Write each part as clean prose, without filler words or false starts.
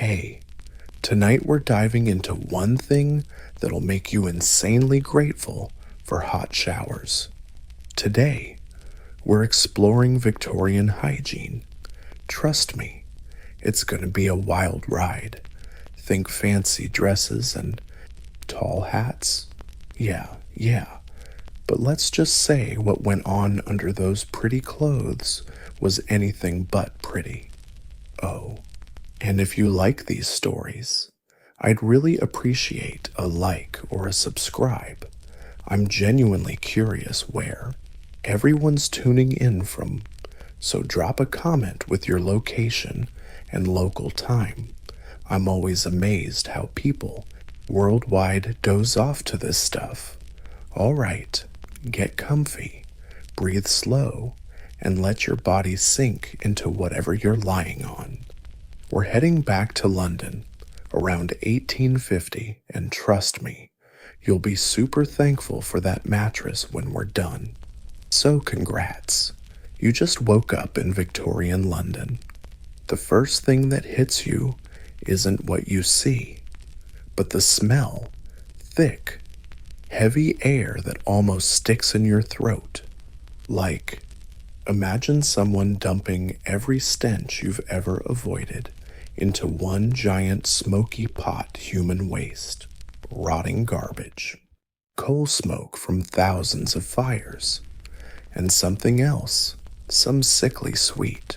Hey, tonight we're diving into one thing that'll make you insanely grateful for hot showers. Today, we're exploring Victorian hygiene. Trust me, it's gonna be a wild ride. Think fancy dresses and tall hats. Yeah. But let's just say what went on under those pretty clothes was anything but pretty. Oh, and if you like these stories, I'd really appreciate a like or a subscribe. I'm genuinely curious where everyone's tuning in from, so drop a comment with your location and local time. I'm always amazed how people worldwide doze off to this stuff. All right, get comfy, breathe slow, and let your body sink into whatever you're lying on. We're heading back to London around 1850, and trust me, you'll be super thankful for that mattress when we're done. So congrats, you just woke up in Victorian London. The first thing that hits you isn't what you see, but the smell. Thick, heavy air that almost sticks in your throat. Like, imagine someone dumping every stench you've ever avoided into one giant smoky pot human waste, rotting garbage, coal smoke from thousands of fires, and something else, some sickly sweet.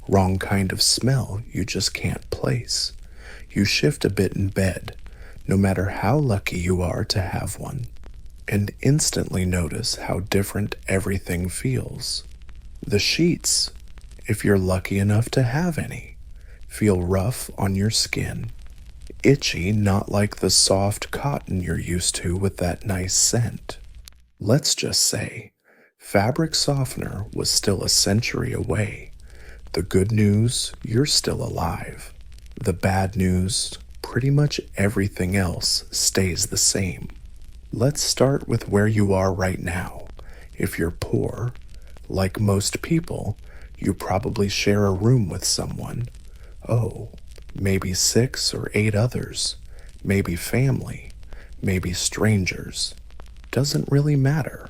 Wrong kind of smell you just can't place. You shift a bit in bed, no matter how lucky you are to have one, and instantly notice how different everything feels. The sheets, if you're lucky enough to have any, feel rough on your skin. Itchy, not like the soft cotton you're used to with that nice scent. Let's just say, fabric softener was still a century away. The good news, you're still alive. The bad news, pretty much everything else stays the same. Let's start with where you are right now. If you're poor, like most people, you probably share a room with someone. Oh, maybe 6 or 8 others. Maybe family. Maybe strangers. Doesn't really matter,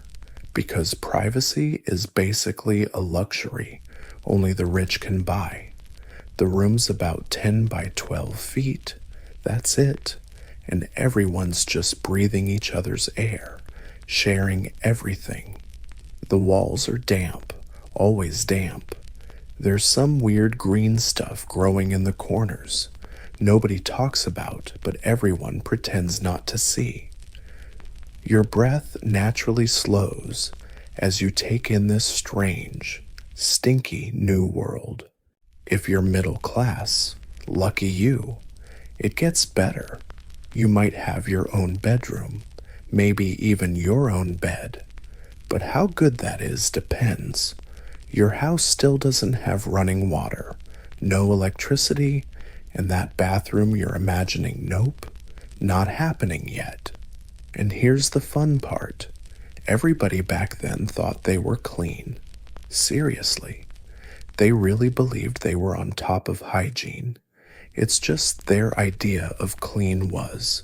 because privacy is basically a luxury only the rich can buy. The room's about 10 by 12 feet. That's it. And everyone's just breathing each other's air, sharing everything. The walls are damp, always damp. There's some weird green stuff growing in the corners. Nobody talks about, but everyone pretends not to see. Your breath naturally slows as you take in this strange, stinky new world. If you're middle class, lucky you, it gets better. You might have your own bedroom, maybe even your own bed. But how good that is depends. Your house still doesn't have running water, no electricity, and that bathroom you're imagining, nope, not happening yet. And here's the fun part. Everybody back then thought they were clean. Seriously. They really believed they were on top of hygiene. It's just their idea of clean was,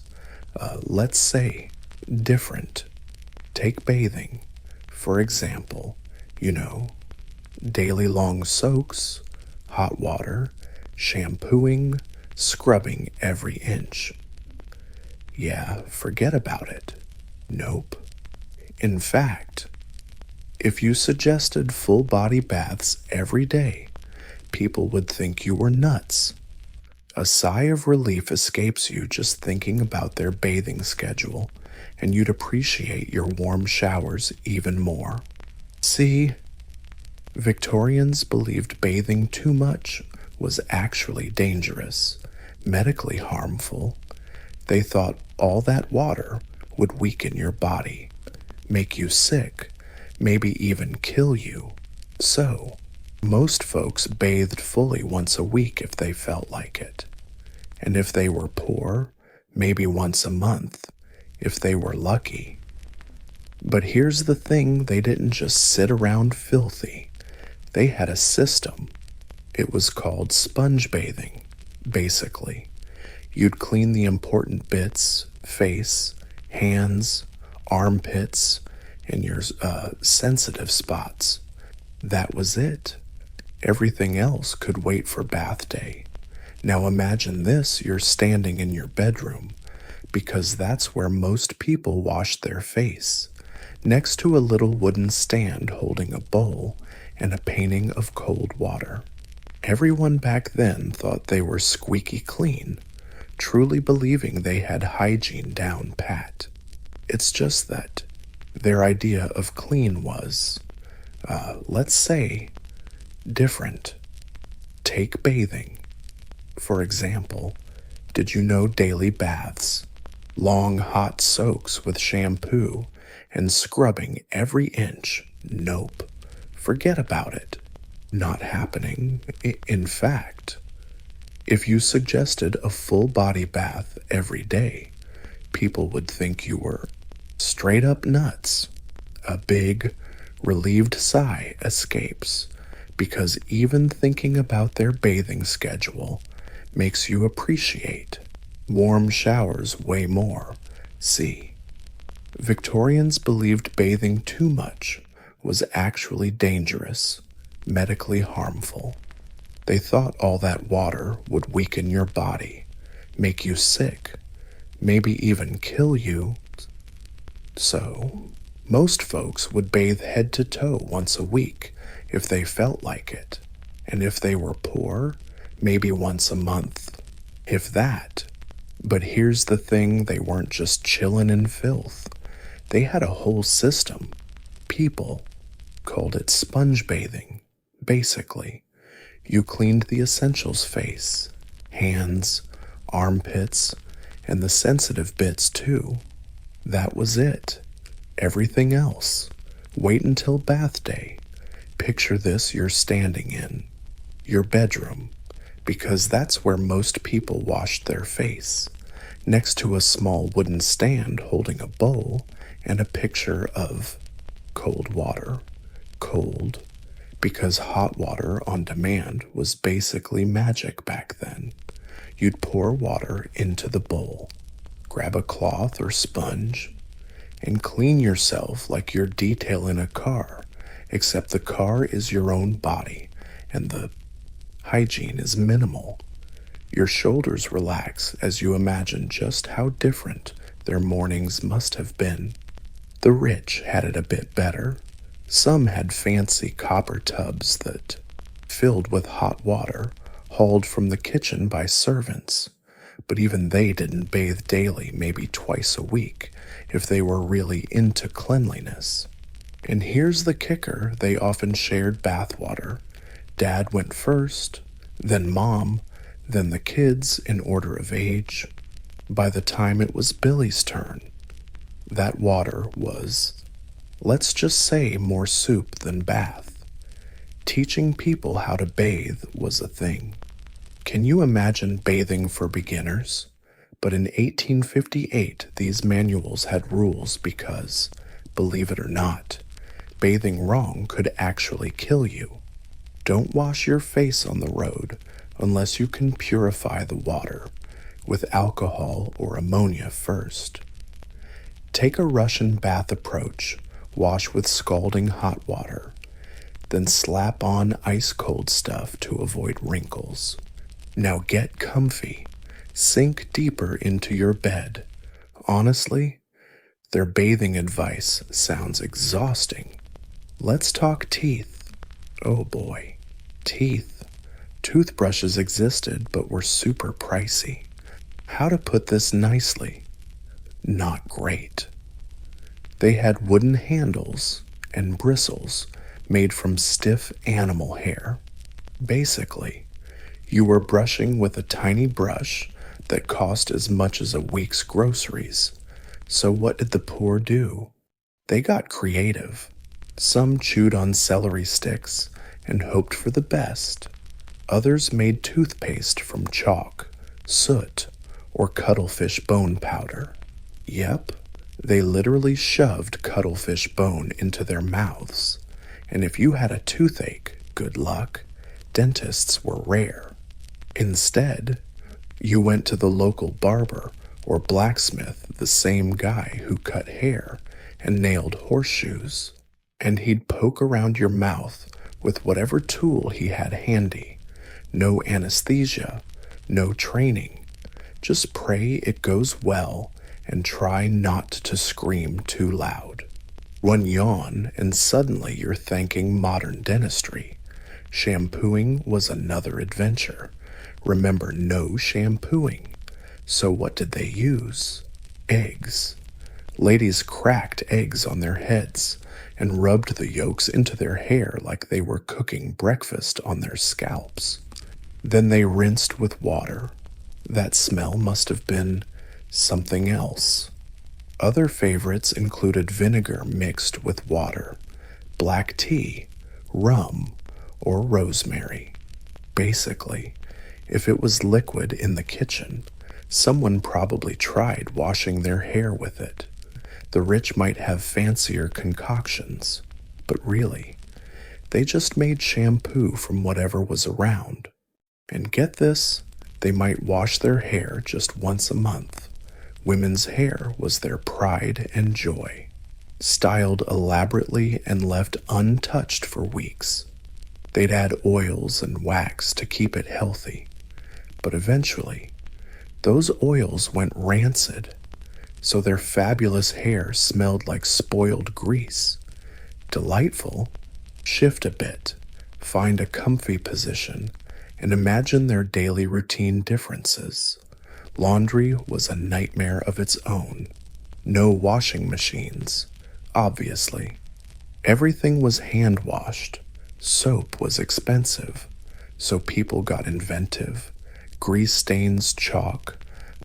let's say, different. Take bathing, for example, daily long soaks, hot water, shampooing, scrubbing every inch. Yeah, forget about it. Nope. In fact, if you suggested full body baths every day, people would think you were nuts. A sigh of relief escapes you just thinking about their bathing schedule, and you'd appreciate your warm showers even more. See, Victorians believed bathing too much was actually dangerous, medically harmful. They thought all that water would weaken your body, make you sick, maybe even kill you. So, most folks bathed fully once a week if they felt like it. And if they were poor, maybe once a month, if they were lucky. But here's the thing, they didn't just sit around filthy. They had a system. It was called sponge bathing. basically. You'd clean the important bits, face, hands, armpits, and your sensitive spots. That was it. Everything else could wait for bath day. Now imagine this, you're standing in your bedroom, because that's where most people wash their face, next to a little wooden stand holding a bowl and a painting of cold water. Everyone back then thought they were squeaky clean, truly believing they had hygiene down pat. It's just that their idea of clean was, let's say, different. Take bathing. For example, did you know daily baths, long hot soaks with shampoo, and scrubbing every inch? Nope. Forget about it. Not happening. In fact, if you suggested a full body bath every day, people would think you were straight up nuts. A big, relieved sigh escapes, because even thinking about their bathing schedule makes you appreciate warm showers way more. See, Victorians believed bathing too much was actually dangerous, medically harmful. They thought all that water would weaken your body, make you sick, maybe even kill you. So, most folks would bathe head to toe once a week if they felt like it, and if they were poor, maybe once a month, if that. But here's the thing, they weren't just chillin' in filth. They had a whole system. People called it sponge bathing, basically. You cleaned the essentials: face, hands, armpits, and the sensitive bits too. That was it. Everything else. Wait until bath day. Picture this, you're standing in your bedroom, because that's where most people washed their face, next to a small wooden stand holding a bowl and a picture of cold water. Cold, because hot water on demand was basically magic back then. You'd pour water into the bowl, grab a cloth or sponge, and clean yourself like you're detailing a car, except the car is your own body and the hygiene is minimal. Your shoulders relax as you imagine just how different their mornings must have been. The rich had it a bit better. Some had fancy copper tubs that filled with hot water hauled from the kitchen by servants, but even they didn't bathe daily, maybe twice a week, if they were really into cleanliness. And here's the kicker, they often shared bathwater. Dad went first, then Mom, then the kids in order of age. By the time it was Billy's turn, that water was, let's just say, more soup than bath. Teaching people how to bathe was a thing. Can you imagine bathing for beginners? But in 1858, these manuals had rules because, believe it or not, bathing wrong could actually kill you. Don't wash your face on the road unless you can purify the water with alcohol or ammonia first. Take a Russian bath approach, wash with scalding hot water, then slap on ice-cold stuff to avoid wrinkles. Now get comfy, sink deeper into your bed. Honestly, their bathing advice sounds exhausting. Let's talk teeth. Oh boy, teeth. Toothbrushes existed but were super pricey. How to put this nicely? Not great. They had wooden handles and bristles made from stiff animal hair. Basically, you were brushing with a tiny brush that cost as much as a week's groceries. So what did the poor do? They got creative. Some chewed on celery sticks and hoped for the best. Others made toothpaste from chalk, soot, or cuttlefish bone powder. Yep, they literally shoved cuttlefish bone into their mouths. And if you had a toothache, good luck, dentists were rare. Instead, You went to the local barber or blacksmith, the same guy who cut hair and nailed horseshoes, and he'd poke around your mouth with whatever tool he had handy. No anesthesia, no training. Just pray it goes well and try not to scream too loud. One yawn and suddenly you're thanking modern dentistry. Shampooing was another adventure. Remember, no shampooing. So what did they use? Eggs. Ladies cracked eggs on their heads and rubbed the yolks into their hair like they were cooking breakfast on their scalps. Then they rinsed with water. That smell must have been something else. Other favorites included vinegar mixed with water, black tea, rum, or rosemary. Basically, if it was liquid in the kitchen, someone probably tried washing their hair with it. The rich might have fancier concoctions, but really, they just made shampoo from whatever was around. And get this, they might wash their hair just once a month. Women's hair was their pride and joy, styled elaborately and left untouched for weeks. They'd add oils and wax to keep it healthy, but eventually, those oils went rancid, so their fabulous hair smelled like spoiled grease. Delightful? Shift a bit, find a comfy position, and imagine their daily routine differences. Laundry was a nightmare of its own. No washing machines, obviously. Everything was hand-washed. Soap was expensive, so people got inventive. Grease stains chalk,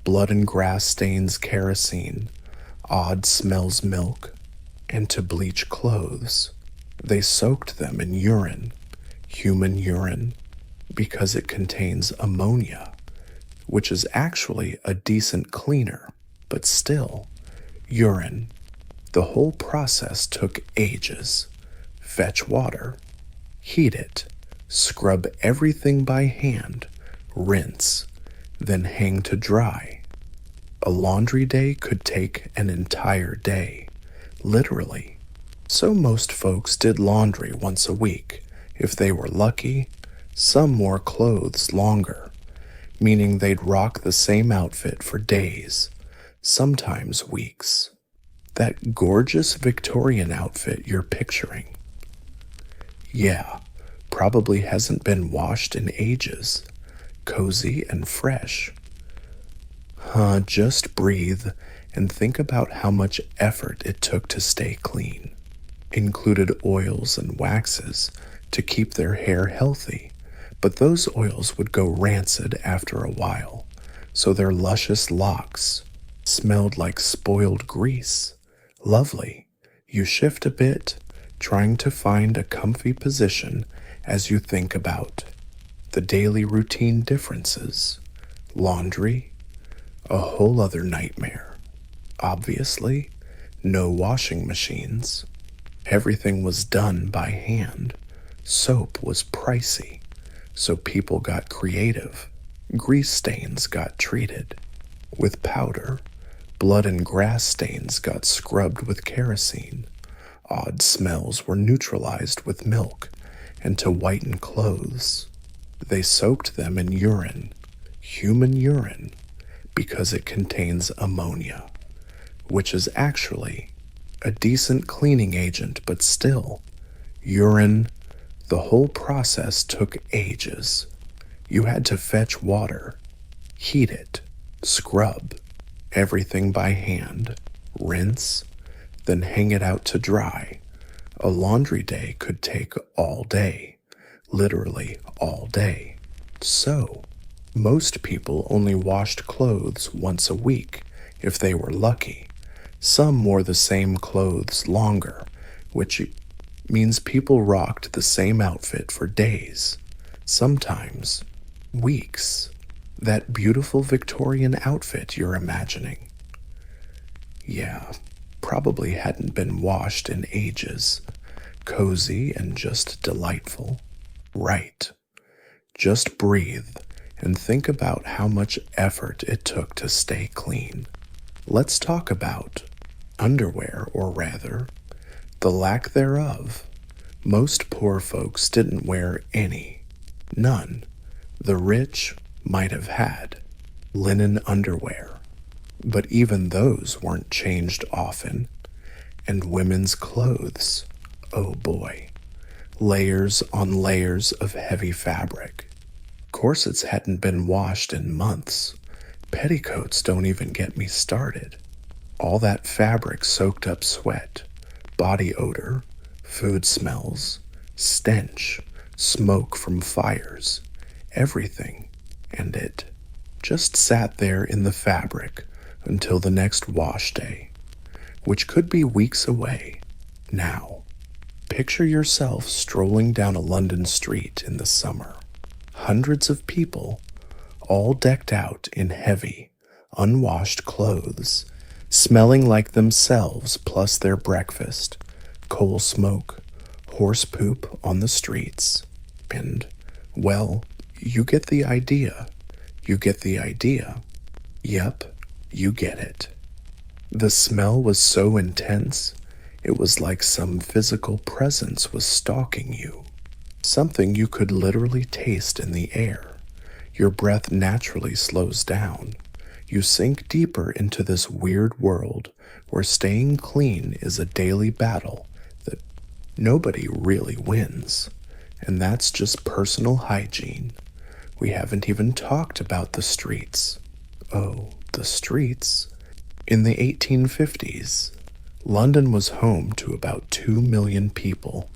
blood and grass stains kerosene, odd smells milk, and to bleach clothes, they soaked them in urine, human urine, because it contains ammonia, which is actually a decent cleaner, but still, urine. The whole process took ages. Fetch water, heat it, scrub everything by hand, rinse, then hang to dry. A laundry day could take an entire day, literally. So most folks did laundry once a week. If they were lucky, some wore clothes longer, meaning they'd rock the same outfit for days, sometimes weeks. That gorgeous Victorian outfit you're picturing. Yeah, probably hasn't been washed in ages. Cozy and fresh. Just breathe and think about how much effort it took to stay clean. Included oils and waxes to keep their hair healthy, but those oils would go rancid after a while, so their luscious locks smelled like spoiled grease. Lovely. You shift a bit, trying to find a comfy position as you think about the daily routine differences. Laundry, a whole other nightmare. Obviously, no washing machines. Everything was done by hand. Soap was pricey, so people got creative. Grease stains got treated with powder. Blood and grass stains got scrubbed with kerosene. Odd smells were neutralized with milk, and to whiten clothes, they soaked them in urine, human urine, because it contains ammonia, which is actually a decent cleaning agent, but still, urine. The whole process took ages. You had to fetch water, heat it, scrub, everything by hand, rinse, then hang it out to dry. A laundry day could take all day, literally all day. So, most people only washed clothes once a week, if they were lucky. Some wore the same clothes longer, which means people rocked the same outfit for days, sometimes weeks. That beautiful Victorian outfit you're imagining. Yeah, probably hadn't been washed in ages. Cozy and just delightful. Right. Just breathe and think about how much effort it took to stay clean. Let's talk about underwear, or rather, the lack thereof. Most poor folks didn't wear any. None. The rich might have had linen underwear, but even those weren't changed often. And women's clothes, oh boy, layers on layers of heavy fabric. Corsets hadn't been washed in months. Petticoats don't even get me started. All that fabric soaked up sweat, body odor, food smells, stench, smoke from fires, everything, and it just sat there in the fabric until the next wash day, which could be weeks away. Now, picture yourself strolling down a London street in the summer. Hundreds of people, all decked out in heavy, unwashed clothes, smelling like themselves plus their breakfast, coal smoke, horse poop on the streets, and, well, you get the idea. You get the idea. Yep, you get it. The smell was so intense, it was like some physical presence was stalking you. Something you could literally taste in the air. Your breath naturally slows down. You sink deeper into this weird world where staying clean is a daily battle that nobody really wins. And that's just personal hygiene. We haven't even talked about the streets. Oh, the streets. In the 1850s, London was home to about 2 million people.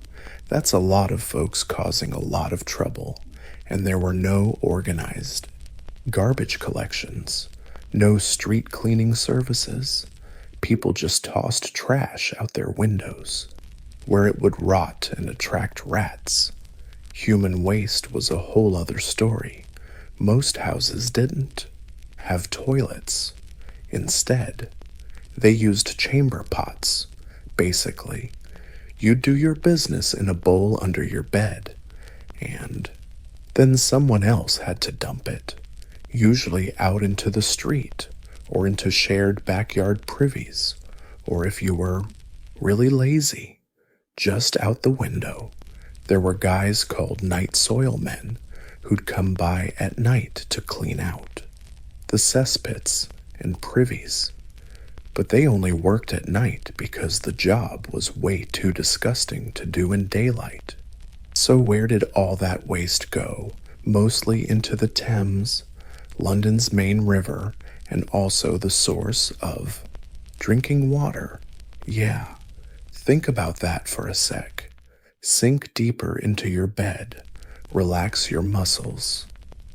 That's a lot of folks causing a lot of trouble, and there were no organized garbage collections, no street cleaning services. People just tossed trash out their windows, where it would rot and attract rats. Human waste was a whole other story. Most houses didn't have toilets. Instead, they used chamber pots. Basically, you'd do your business in a bowl under your bed, and then someone else had to dump it, usually out into the street or into shared backyard privies, or if you were really lazy, just out the window. There were guys called night soil men who'd come by at night to clean out the cesspits and privies. But they only worked at night because the job was way too disgusting to do in daylight. So where did all that waste go? Mostly into the Thames, London's main river, and also the source of drinking water. Yeah, think about that for a sec. Sink deeper into your bed, relax your muscles,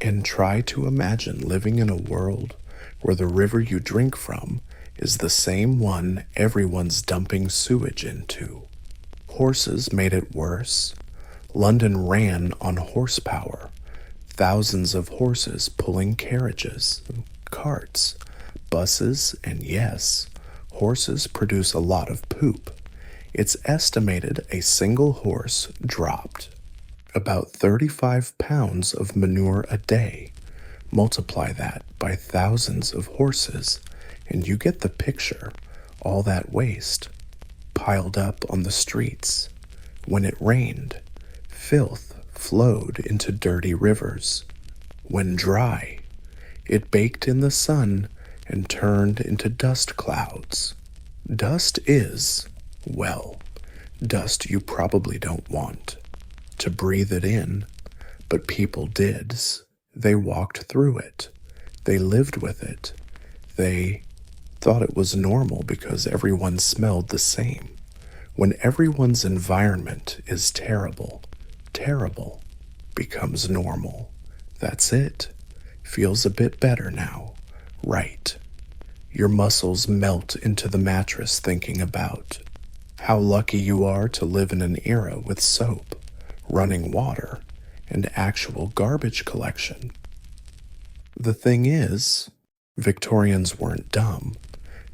and try to imagine living in a world where the river you drink from is the same one everyone's dumping sewage into. Horses made it worse. London ran on horsepower. Thousands of horses pulling carriages, carts, buses, and yes, horses produce a lot of poop. It's estimated a single horse dropped about 35 pounds of manure a day. Multiply that by thousands of horses, and you get the picture. All that waste piled up on the streets. When it rained, filth flowed into dirty rivers. When dry, it baked in the sun and turned into dust clouds. Dust is, well, dust you probably don't want to breathe it in, but people did. They walked through it. They lived with it. They thought it was normal because everyone smelled the same. When everyone's environment is terrible, terrible becomes normal. That's it. Feels a bit better now, right? Your muscles melt into the mattress thinking about how lucky you are to live in an era with soap, running water, and actual garbage collection. The thing is, Victorians weren't dumb.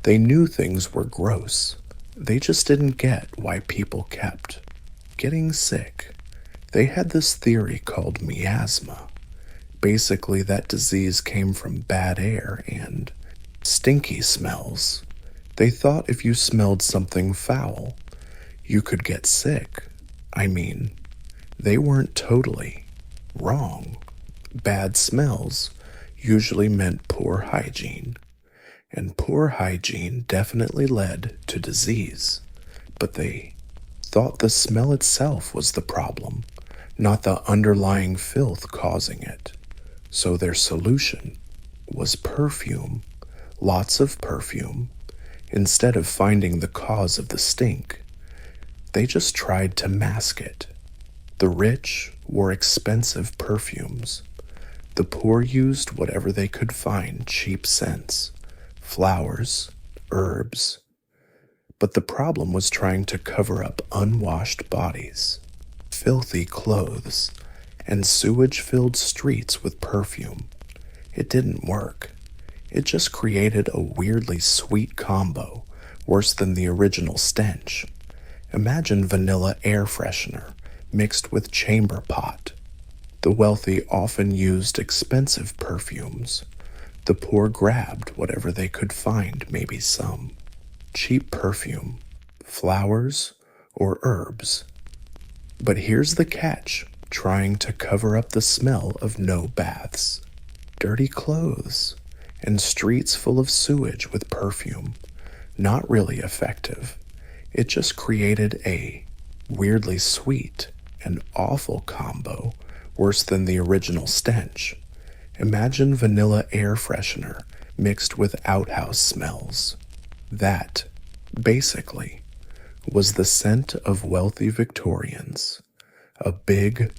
They knew things were gross. They just didn't get why people kept getting sick. They had this theory called miasma. Basically, that disease came from bad air and stinky smells. They thought if you smelled something foul, you could get sick. I mean, they weren't totally wrong. Bad smells usually meant poor hygiene, and poor hygiene definitely led to disease. But they thought the smell itself was the problem, not the underlying filth causing it. So their solution was perfume, lots of perfume. Instead of finding the cause of the stink, they just tried to mask it. The rich wore expensive perfumes. The poor used whatever they could find, cheap scents, flowers, herbs. But the problem was trying to cover up unwashed bodies, filthy clothes, and sewage-filled streets with perfume. It didn't work. It just created a weirdly sweet combo, worse than the original stench. Imagine vanilla air freshener mixed with chamber pot. The wealthy often used expensive perfumes. The poor grabbed whatever they could find, maybe some cheap perfume, flowers, or herbs. But here's the catch, trying to cover up the smell of no baths, dirty clothes, and streets full of sewage with perfume. Not really effective. It just created a weirdly sweet and awful combo, worse than the original stench. Imagine vanilla air freshener mixed with outhouse smells. That, basically, was the scent of wealthy Victorians. A big,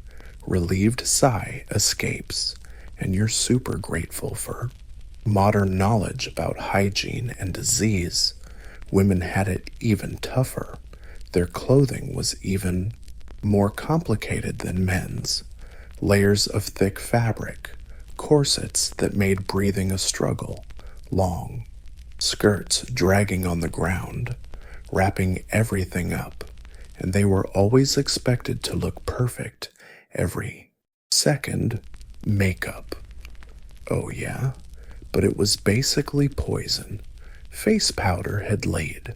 relieved sigh escapes, and you're super grateful for modern knowledge about hygiene and disease. Women had it even tougher. Their clothing was even more complicated than men's. Layers of thick fabric, corsets that made breathing a struggle, long skirts dragging on the ground, wrapping everything up, and they were always expected to look perfect every second. Makeup. Oh yeah, but it was basically poison. Face powder had lead,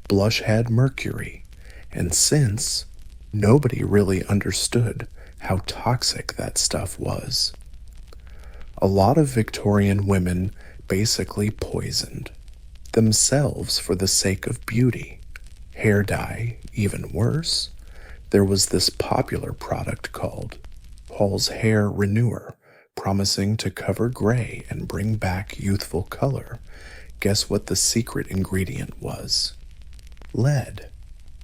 blush had mercury, and since nobody really understood how toxic that stuff was, a lot of Victorian women basically poisoned themselves for the sake of beauty. Hair dye, even worse. There was this popular product called Paul's Hair Renewer, promising to cover gray and bring back youthful color. Guess what the secret ingredient was? Lead.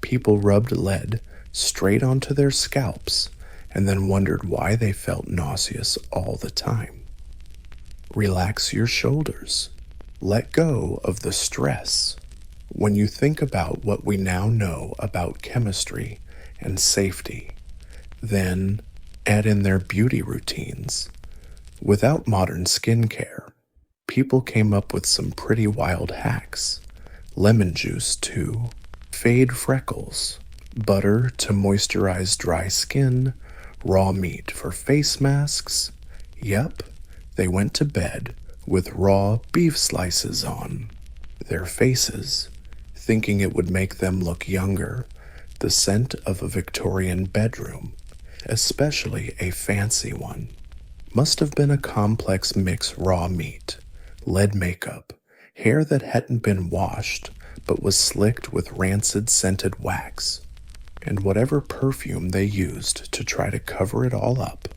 People rubbed lead straight onto their scalps and then wondered why they felt nauseous all the time. Relax your shoulders. Let go of the stress. When you think about what we now know about chemistry and safety, then add in their beauty routines. Without modern skincare, people came up with some pretty wild hacks. Lemon juice to fade freckles, butter to moisturize dry skin, raw meat for face masks. Yep, they went to bed with raw beef slices on their faces, thinking it would make them look younger. The scent of a Victorian bedroom, especially a fancy one, must have been a complex mix: raw meat, lead makeup, hair that hadn't been washed but was slicked with rancid scented wax, and whatever perfume they used to try to cover it all up.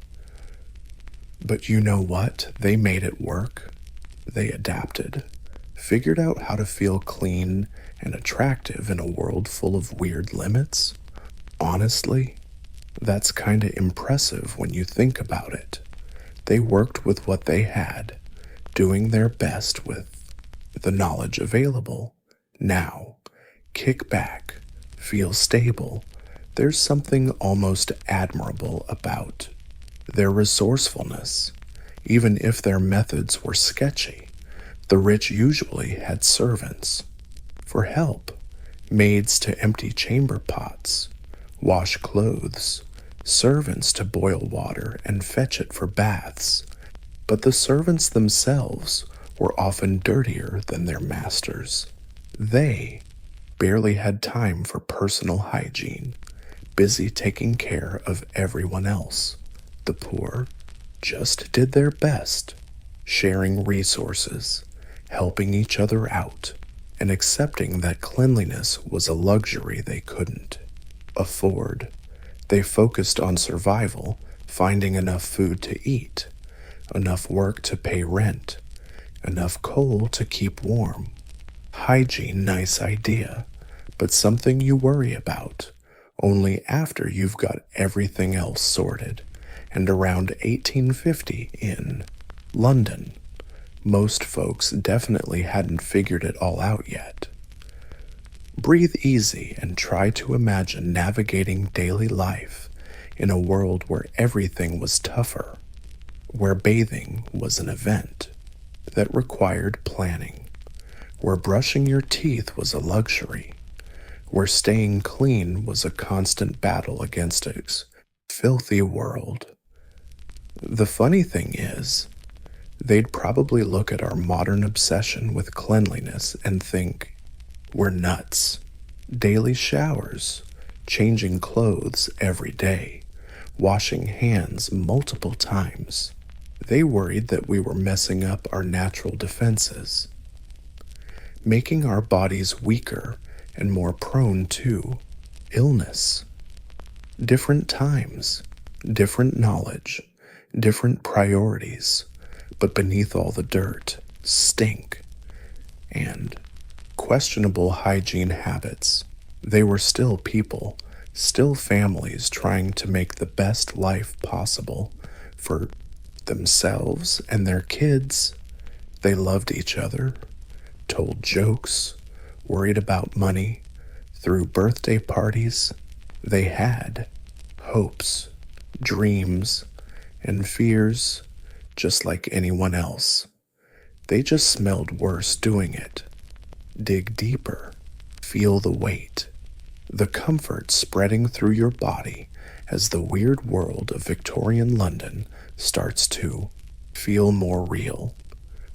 But you know what? They made it work. They adapted, figured out how to feel clean and attractive in a world full of weird limits. Honestly, that's kinda impressive when you think about it. They worked with what they had, doing their best with the knowledge available. Now, kick back, feel stable. There's something almost admirable about their resourcefulness. Even if their methods were sketchy, the rich usually had servants for help, maids to empty chamber pots, wash clothes, servants to boil water and fetch it for baths, But the servants themselves were often dirtier than their masters. They barely had time for personal hygiene, busy taking care of everyone else. The poor just did their best, sharing resources, helping each other out, and accepting that cleanliness was a luxury they couldn't afford. They focused on survival, finding enough food to eat, enough work to pay rent, enough coal to keep warm. Hygiene, nice idea, but something you worry about only after you've got everything else sorted. And around 1850 in London, most folks definitely hadn't figured it all out yet. Breathe easy and try to imagine navigating daily life in a world where everything was tougher, where bathing was an event that required planning, where brushing your teeth was a luxury, where staying clean was a constant battle against a filthy world. The funny thing is, they'd probably look at our modern obsession with cleanliness and think, we're nuts. Daily showers, changing clothes every day, washing hands multiple times. They worried that we were messing up our natural defenses, making our bodies weaker and more prone to illness. Different times, different knowledge, different priorities, but beneath all the dirt, stink, and questionable hygiene habits, they were still people, still families trying to make the best life possible for themselves and their kids. They loved each other, told jokes, worried about money, threw birthday parties. They had hopes, dreams, and fears just like anyone else. They just smelled worse doing it. Dig deeper, feel the weight, the comfort spreading through your body as the weird world of Victorian London starts to feel more real,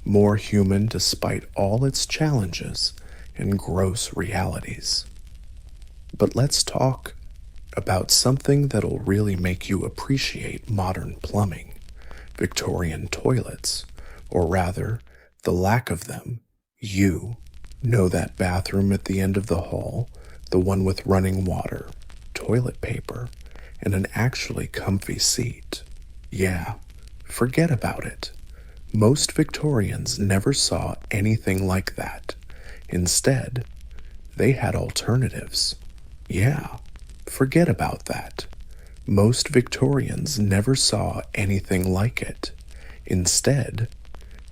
more human despite all its challenges and gross realities. But let's talk about something that'll really make you appreciate modern plumbing. Victorian toilets, or rather, the lack of them. You know that bathroom at the end of the hall, the one with running water, toilet paper, and an actually comfy seat. Yeah, forget about it. Most Victorians never saw anything like that. Instead, they had alternatives. Yeah, forget about that. Most Victorians never saw anything like it. Instead,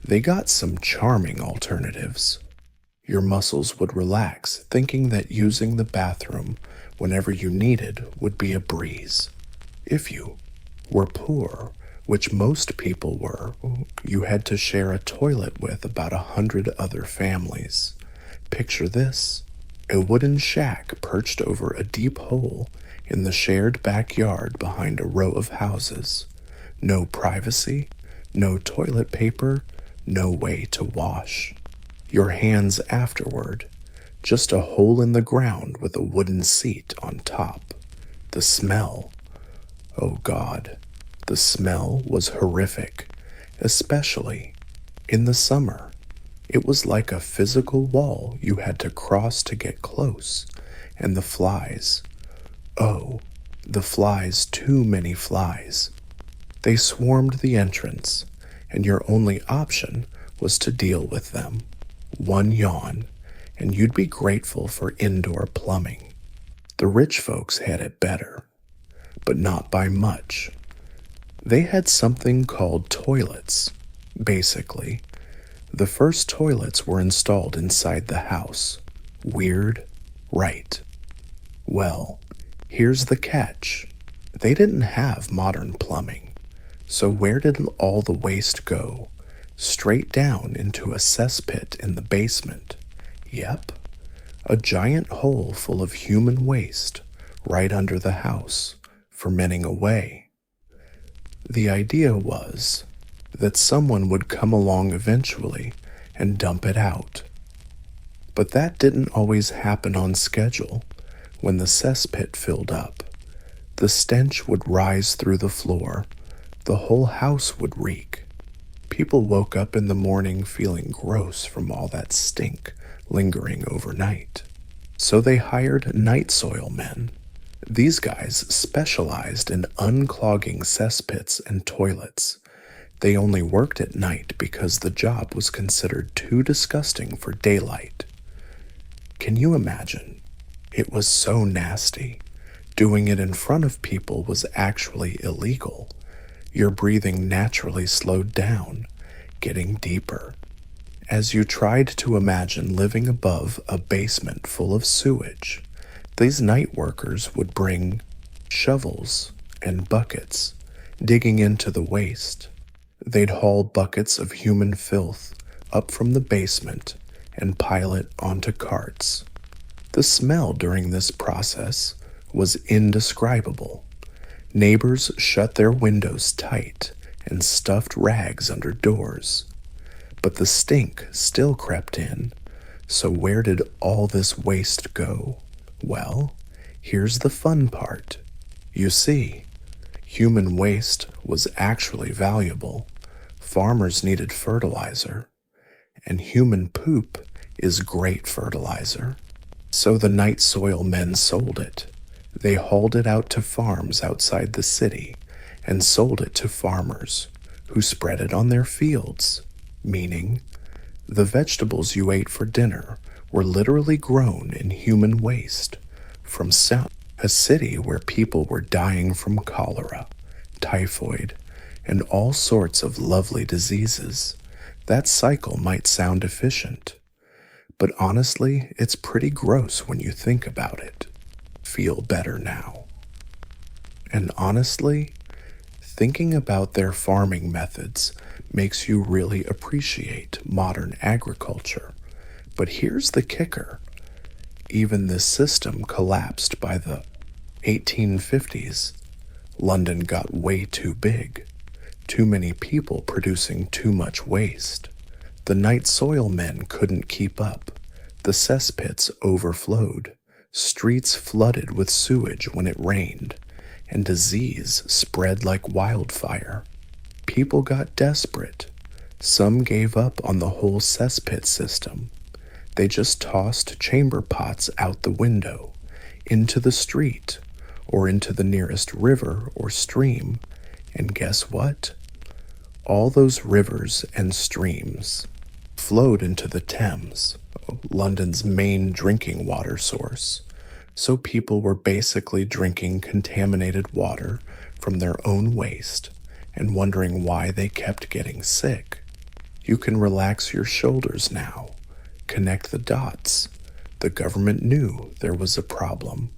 they got some charming alternatives. Your muscles would relax thinking that using the bathroom whenever you needed would be a breeze. If you were poor, which most people were, you had to share a toilet with about 100 other families. Picture this: a wooden shack perched over a deep hole in the shared backyard behind a row of houses. No privacy, no toilet paper, no way to wash your hands afterward. Just a hole in the ground with a wooden seat on top. The smell. Oh God, the smell was horrific, especially in the summer. It was like a physical wall you had to cross to get close, and the flies. Oh, the flies, too many flies. They swarmed the entrance, and your only option was to deal with them. One yawn, and you'd be grateful for indoor plumbing. The rich folks had it better, but not by much. They had something called toilets. Basically, the first toilets were installed inside the house. Weird, right? Well, here's the catch. They didn't have modern plumbing. So where did all the waste go? Straight down into a cesspit in the basement. Yep, a giant hole full of human waste right under the house, fermenting away. The idea was, that someone would come along eventually and dump it out. But that didn't always happen on schedule. When the cesspit filled up, the stench would rise through the floor. The whole house would reek. People woke up in the morning feeling gross from all that stink lingering overnight. So they hired night soil men. These guys specialized in unclogging cesspits and toilets. They only worked at night because the job was considered too disgusting for daylight. Can you imagine? It was so nasty. Doing it in front of people was actually illegal. Your breathing naturally slowed down, getting deeper. As you tried to imagine living above a basement full of sewage, these night workers would bring shovels and buckets, digging into the waste. They'd haul buckets of human filth up from the basement and pile it onto carts. The smell during this process was indescribable. Neighbors shut their windows tight and stuffed rags under doors. But the stink still crept in. So where did all this waste go? Well, here's the fun part. You see, human waste was actually valuable. Farmers needed fertilizer, and human poop is great fertilizer. So the night soil men sold it. They hauled it out to farms outside the city and sold it to farmers who spread it on their fields, meaning the vegetables you ate for dinner were literally grown in human waste from a city where people were dying from cholera, typhoid, and all sorts of lovely diseases. That cycle might sound efficient, but honestly, it's pretty gross when you think about it. Feel better now. And honestly, thinking about their farming methods makes you really appreciate modern agriculture. But here's the kicker. Even this system collapsed by the 1850s. London got way too big. Too many people producing too much waste. The night soil men couldn't keep up. The cesspits overflowed. Streets flooded with sewage when it rained, and disease spread like wildfire. People got desperate. Some gave up on the whole cesspit system. They just tossed chamber pots out the window, into the street, or into the nearest river or stream. And guess what? All those rivers and streams flowed into the Thames, London's main drinking water source. So people were basically drinking contaminated water from their own waste and wondering why they kept getting sick. You can relax your shoulders now. Connect the dots. The government knew there was a problem.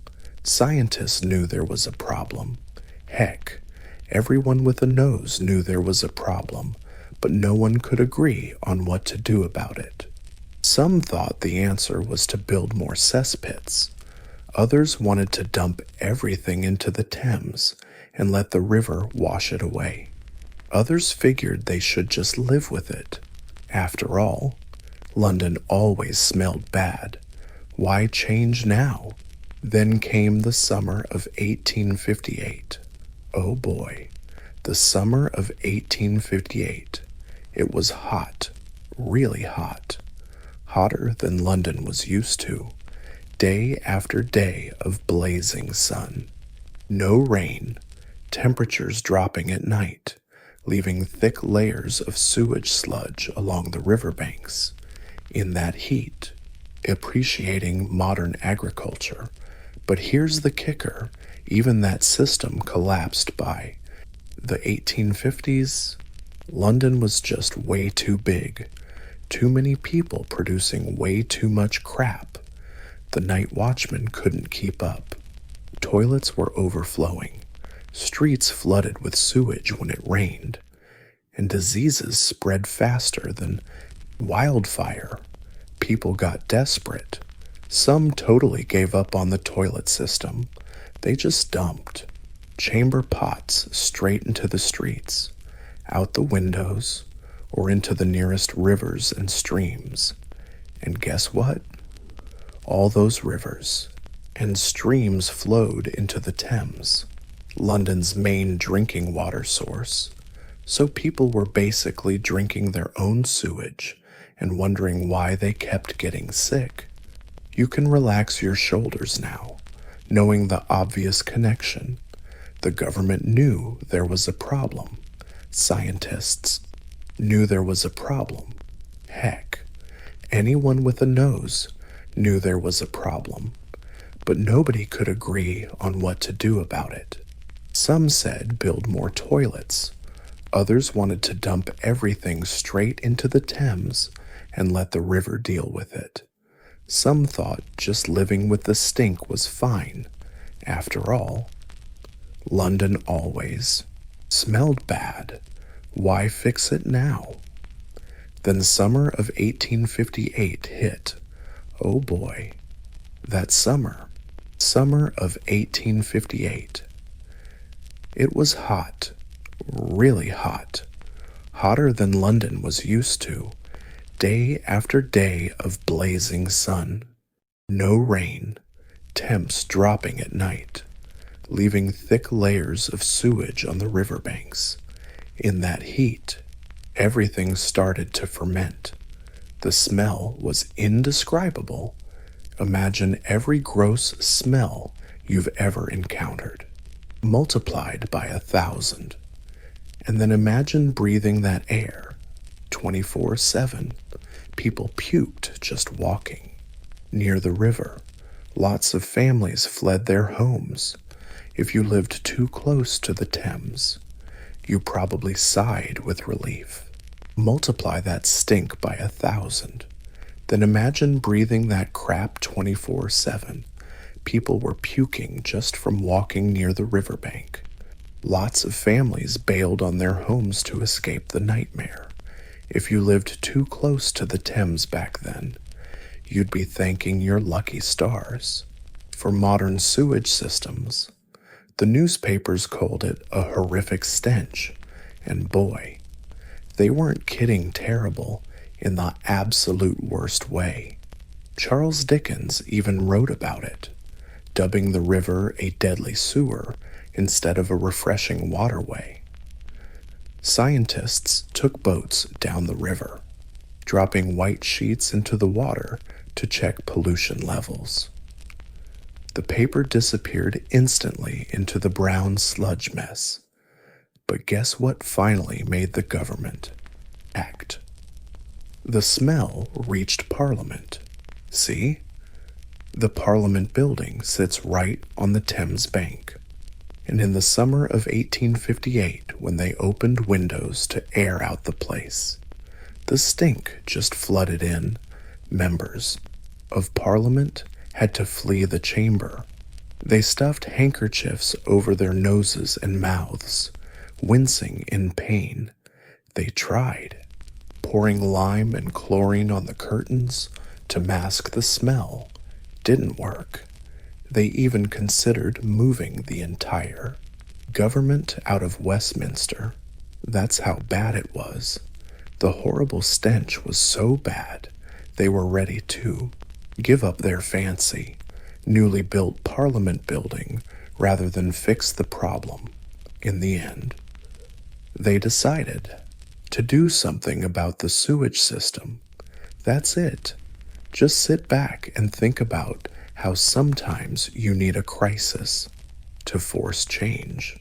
Scientists knew there was a problem. Heck, everyone with a nose knew there was a problem, but no one could agree on what to do about it. Some thought the answer was to build more cesspits. Others wanted to dump everything into the Thames and let the river wash it away. Others figured they should just live with it. After all, London always smelled bad. Why change now? Then came the summer of 1858. Oh boy, the summer of 1858. It was hot, really hot. Hotter than London was used to. Day after day of blazing sun. No rain, temperatures dropping at night, leaving thick layers of sewage sludge along the riverbanks. In that heat, appreciating modern agriculture. But here's the kicker, even that system collapsed by the 1850s. London was just way too big. Too many people producing way too much crap. The night watchman couldn't keep up. Toilets were overflowing. Streets flooded with sewage when it rained. And diseases spread faster than wildfire. People got desperate. Some totally gave up on the toilet system. They just dumped chamber pots straight into the streets. out the windows, or into the nearest rivers and streams. And guess what? All those rivers and streams flowed into the Thames, London's main drinking water source. So people were basically drinking their own sewage and wondering why they kept getting sick. You can relax your shoulders now, knowing the obvious connection. The government knew there was a problem. Scientists knew there was a problem. Heck, anyone with a nose knew there was a problem, but nobody could agree on what to do about it. Some said build more toilets. Others wanted to dump everything straight into the Thames and let the river deal with it. Some thought just living with the stink was fine. After all, London always smelled bad. Why fix it now? Then summer of 1858 hit. Oh boy, that summer of 1858. It was hot, really hot, hotter than London was used to, day after day of blazing sun. No rain, temps dropping at night, leaving thick layers of sewage on the riverbanks. In that heat, everything started to ferment. The smell was indescribable. Imagine every gross smell you've ever encountered, multiplied by 1,000. And then imagine breathing that air 24/7. People puked just walking. Near the river, lots of families fled their homes. If you lived too close to the Thames, you probably sighed with relief. Multiply that stink by 1,000. Then imagine breathing that crap 24/7. People were puking just from walking near the riverbank. Lots of families bailed on their homes to escape the nightmare. If you lived too close to the Thames back then, you'd be thanking your lucky stars. For modern sewage systems, the newspapers called it a horrific stench, and boy, they weren't kidding terrible in the absolute worst way. Charles Dickens even wrote about it, dubbing the river a deadly sewer instead of a refreshing waterway. Scientists took boats down the river, dropping white sheets into the water to check pollution levels. The paper disappeared instantly into the brown sludge mess. But guess what finally made the government act? The smell reached Parliament. See? The Parliament building sits right on the Thames bank. And in the summer of 1858, when they opened windows to air out the place, the stink just flooded in. Members of Parliament had to flee the chamber. They stuffed handkerchiefs over their noses and mouths, wincing in pain. They tried, pouring lime and chlorine on the curtains to mask the smell. Didn't work. They even considered moving the entire government out of Westminster. That's how bad it was. The horrible stench was so bad, they were ready to give up their fancy, newly built Parliament building rather than fix the problem. In the end, they decided to do something about the sewage system. That's it. Just sit back and think about how sometimes you need a crisis to force change.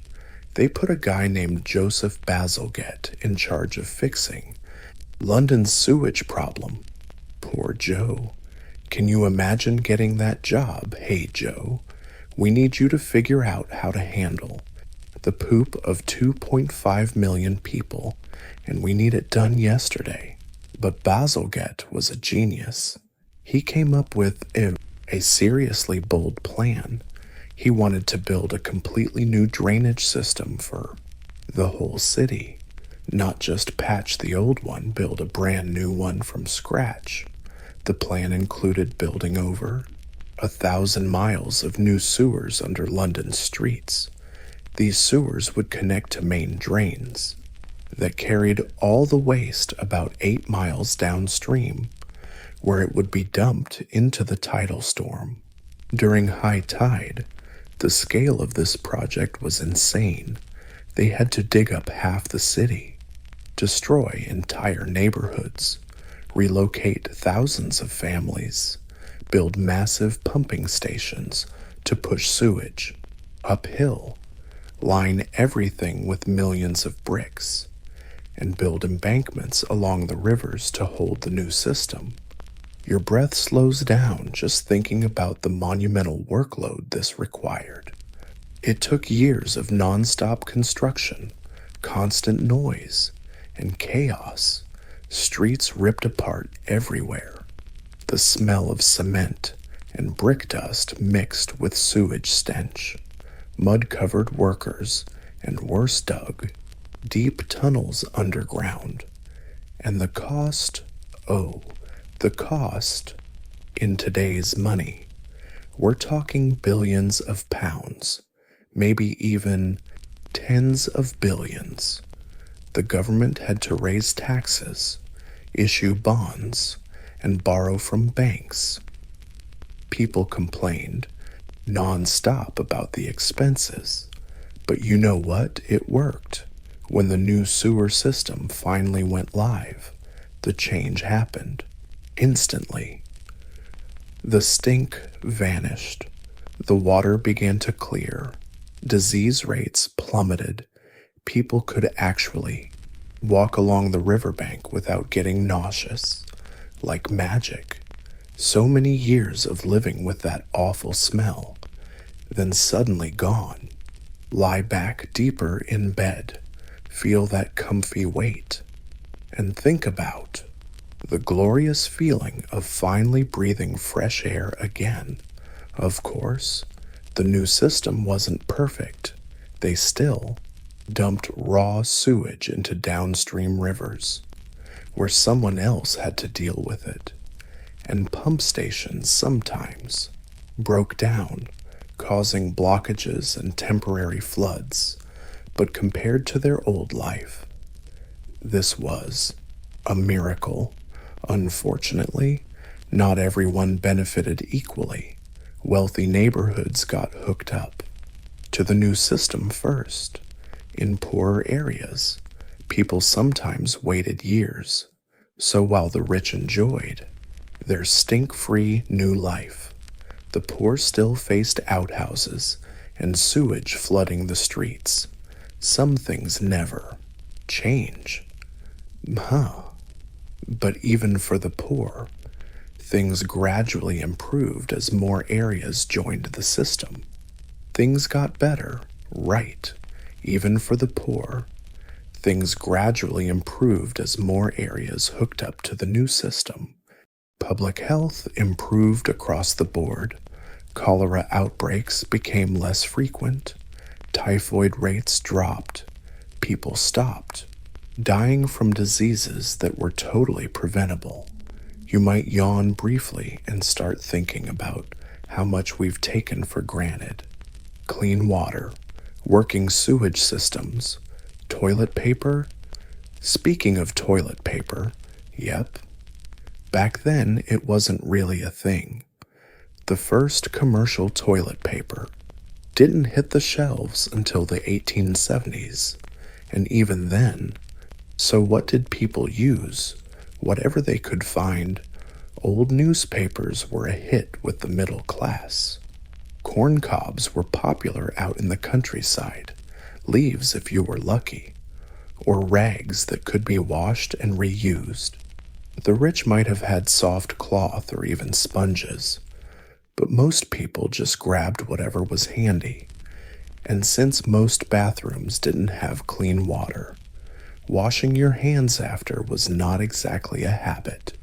They put a guy named Joseph Bazalgette in charge of fixing London's sewage problem. Poor Joe. Can you imagine getting that job? Hey, Joe, we need you to figure out how to handle the poop of 2.5 million people, and we need it done yesterday. But Bazalgette was a genius. He came up with a seriously bold plan. He wanted to build a completely new drainage system for the whole city, not just patch the old one, build a brand new one from scratch. The plan included building over 1,000 miles of new sewers under London's streets. These sewers would connect to main drains. that carried all the waste about 8 miles downstream, where it would be dumped into the tidal storm. During high tide, the scale of this project was insane. They had to dig up half the city, destroy entire neighborhoods, relocate thousands of families, build massive pumping stations to push sewage uphill, line everything with millions of bricks, and build embankments along the rivers to hold the new system. Your breath slows down just thinking about the monumental workload this required. It took years of nonstop construction, constant noise, and chaos, streets ripped apart everywhere, the smell of cement and brick dust mixed with sewage stench, mud-covered workers, and worse dug, deep tunnels underground, and the cost, the cost, in today's money, we're talking billions of pounds, maybe even tens of billions. The government had to raise taxes, issue bonds, and borrow from banks. People complained non-stop about the expenses, but you know what? It worked. When the new sewer system finally went live, the change happened. Instantly. The stink vanished. The water began to clear. Disease rates plummeted. People could actually walk along the riverbank without getting nauseous. Like magic. So many years of living with that awful smell, then suddenly gone. Lie back deeper in bed. Feel that comfy weight. And think about the glorious feeling of finally breathing fresh air again. Of course, the new system wasn't perfect. They still dumped raw sewage into downstream rivers, where someone else had to deal with it. And pump stations sometimes broke down, causing blockages and temporary floods. But compared to their old life, this was a miracle. Unfortunately, not everyone benefited equally. Wealthy neighborhoods got hooked up to the new system first. In poorer areas, people sometimes waited years. So while the rich enjoyed their stink-free new life, the poor still faced outhouses and sewage flooding the streets. Some things never change. But even for the poor, things gradually improved as more areas joined the system. Things got better, right, even for the poor. Things gradually improved as more areas hooked up to the new system. Public health improved across the board. Cholera outbreaks became less frequent. Typhoid rates dropped. People stopped dying from diseases that were totally preventable. You might yawn briefly and start thinking about how much we've taken for granted. Clean water, working sewage systems, toilet paper. Speaking of toilet paper, yep. Back then, it wasn't really a thing. The first commercial toilet paper didn't hit the shelves until the 1870s, and even then. So what did people use? Whatever they could find. Old newspapers were a hit with the middle class. Corn cobs were popular out in the countryside, leaves if you were lucky, or rags that could be washed and reused. The rich might have had soft cloth or even sponges, but most people just grabbed whatever was handy. And since most bathrooms didn't have clean water, washing your hands after was not exactly a habit.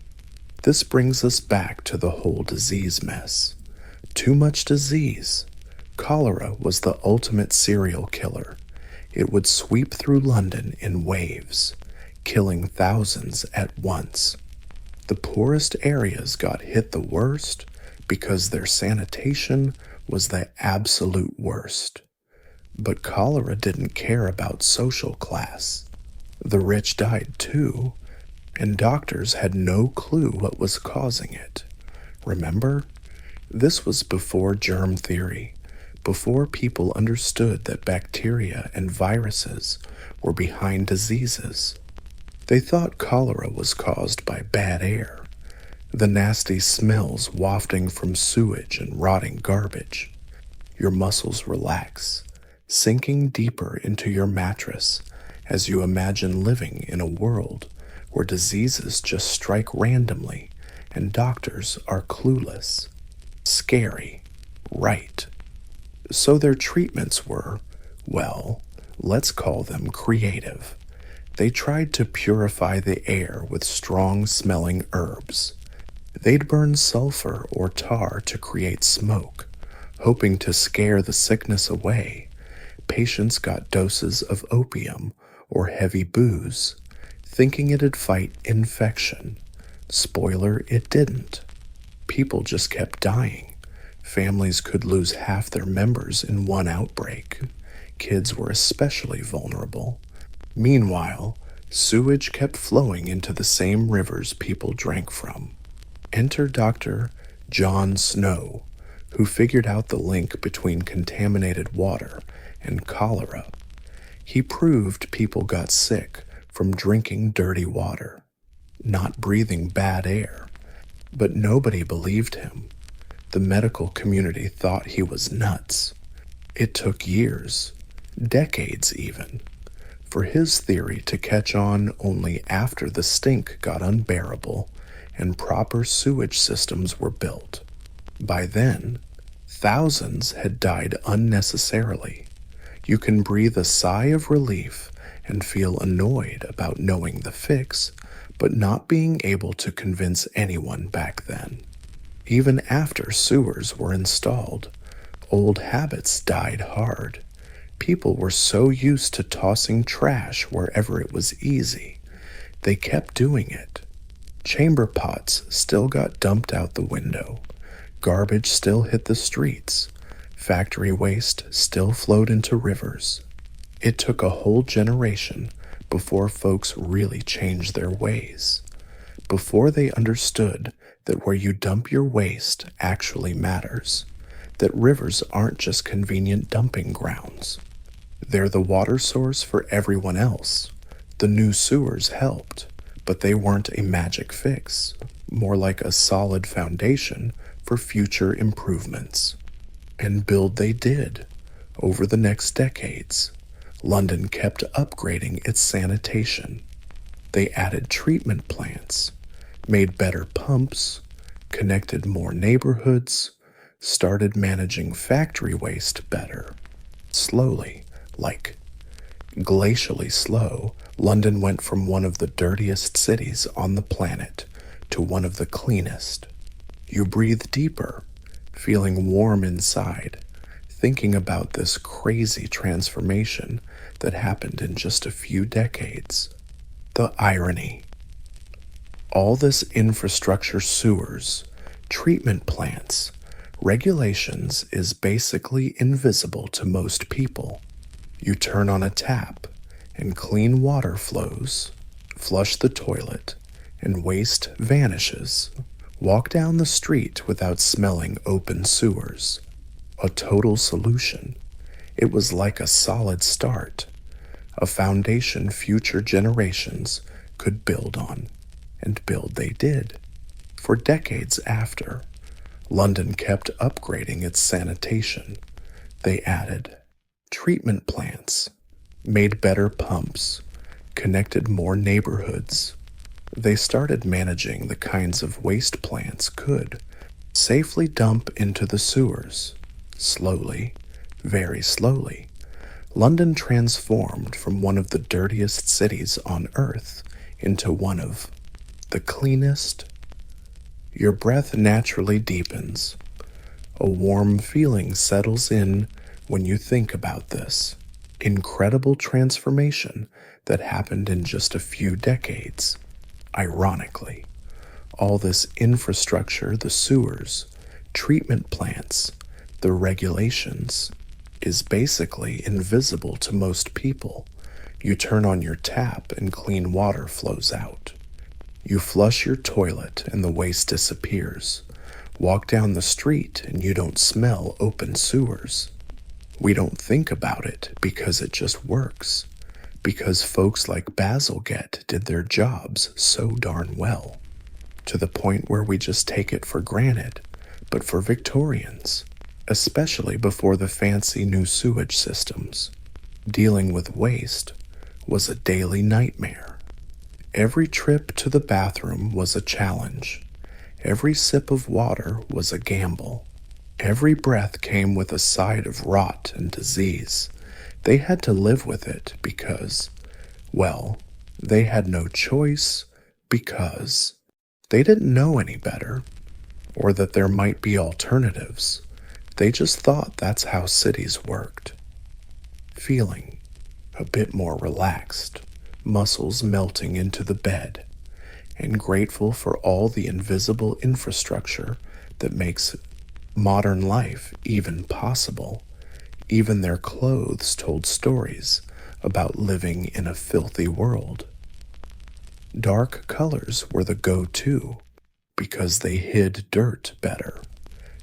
This brings us back to the whole disease mess. Too much disease. Cholera was the ultimate serial killer. It would sweep through London in waves, killing thousands at once. The poorest areas got hit the worst because their sanitation was the absolute worst. But cholera didn't care about social class. The rich died too, and doctors had no clue what was causing it. Remember? This was before germ theory, before people understood that bacteria and viruses were behind diseases. They thought cholera was caused by bad air, the nasty smells wafting from sewage and rotting garbage. Your muscles relax, sinking deeper into your mattress as you imagine living in a world where diseases just strike randomly and doctors are clueless. Scary, right? So their treatments were, well, let's call them creative. They tried to purify the air with strong-smelling herbs. They'd burn sulfur or tar to create smoke, hoping to scare the sickness away. Patients got doses of opium or heavy booze, thinking it'd fight infection. Spoiler, it didn't. People just kept dying. Families could lose half their members in one outbreak. Kids were especially vulnerable. Meanwhile, sewage kept flowing into the same rivers people drank from. Enter Dr. John Snow, who figured out the link between contaminated water and cholera. He proved people got sick from drinking dirty water, not breathing bad air. But nobody believed him. The medical community thought he was nuts. It took years, decades even, for his theory to catch on only after the stink got unbearable and proper sewage systems were built. By then, thousands had died unnecessarily. You can breathe a sigh of relief and feel annoyed about knowing the fix, but not being able to convince anyone back then. Even after sewers were installed, old habits died hard. People were so used to tossing trash wherever it was easy, they kept doing it. Chamber pots still got dumped out the window. Garbage still hit the streets. Factory waste still flowed into rivers. It took a whole generation before folks really changed their ways, before they understood that where you dump your waste actually matters, that rivers aren't just convenient dumping grounds. They're the water source for everyone else. The new sewers helped, but they weren't a magic fix, more like a solid foundation for future improvements. And build they did. Over the next decades, London kept upgrading its sanitation. They added treatment plants, made better pumps, connected more neighborhoods, started managing factory waste better. Slowly, like glacially slow, London went from one of the dirtiest cities on the planet to one of the cleanest. You breathe deeper, feeling warm inside, thinking about this crazy transformation that happened in just a few decades. The irony. All this infrastructure, sewers, treatment plants, regulations is basically invisible to most people. You turn on a tap and clean water flows, flush the toilet, and waste vanishes. Walk down the street without smelling open sewers. A total solution. It was like a solid start, a foundation future generations could build on, and build they did. For decades after, London kept upgrading its sanitation. They added treatment plants, made better pumps, connected more neighborhoods. They started managing the kinds of waste plants could safely dump into the sewers. Slowly, very slowly, London transformed from one of the dirtiest cities on Earth into one of the cleanest. Your breath naturally deepens. A warm feeling settles in when you think about this incredible transformation that happened in just a few decades. Ironically, all this infrastructure, the sewers, treatment plants, the regulations, is basically invisible to most people. You turn on your tap and clean water flows out. You flush your toilet and the waste disappears. Walk down the street and you don't smell open sewers. We don't think about it because it just works. Because folks like Bazalgette did their jobs so darn well. To the point where we just take it for granted. But for Victorians, especially before the fancy new sewage systems, dealing with waste was a daily nightmare. Every trip to the bathroom was a challenge. Every sip of water was a gamble. Every breath came with a side of rot and disease. They had to live with it because, well, they had no choice because they didn't know any better, or that there might be alternatives. They just thought that's how cities worked. Feeling a bit more relaxed, muscles melting into the bed, and grateful for all the invisible infrastructure that makes modern life even possible. Even their clothes told stories about living in a filthy world. Dark colors were the go-to because they hid dirt better.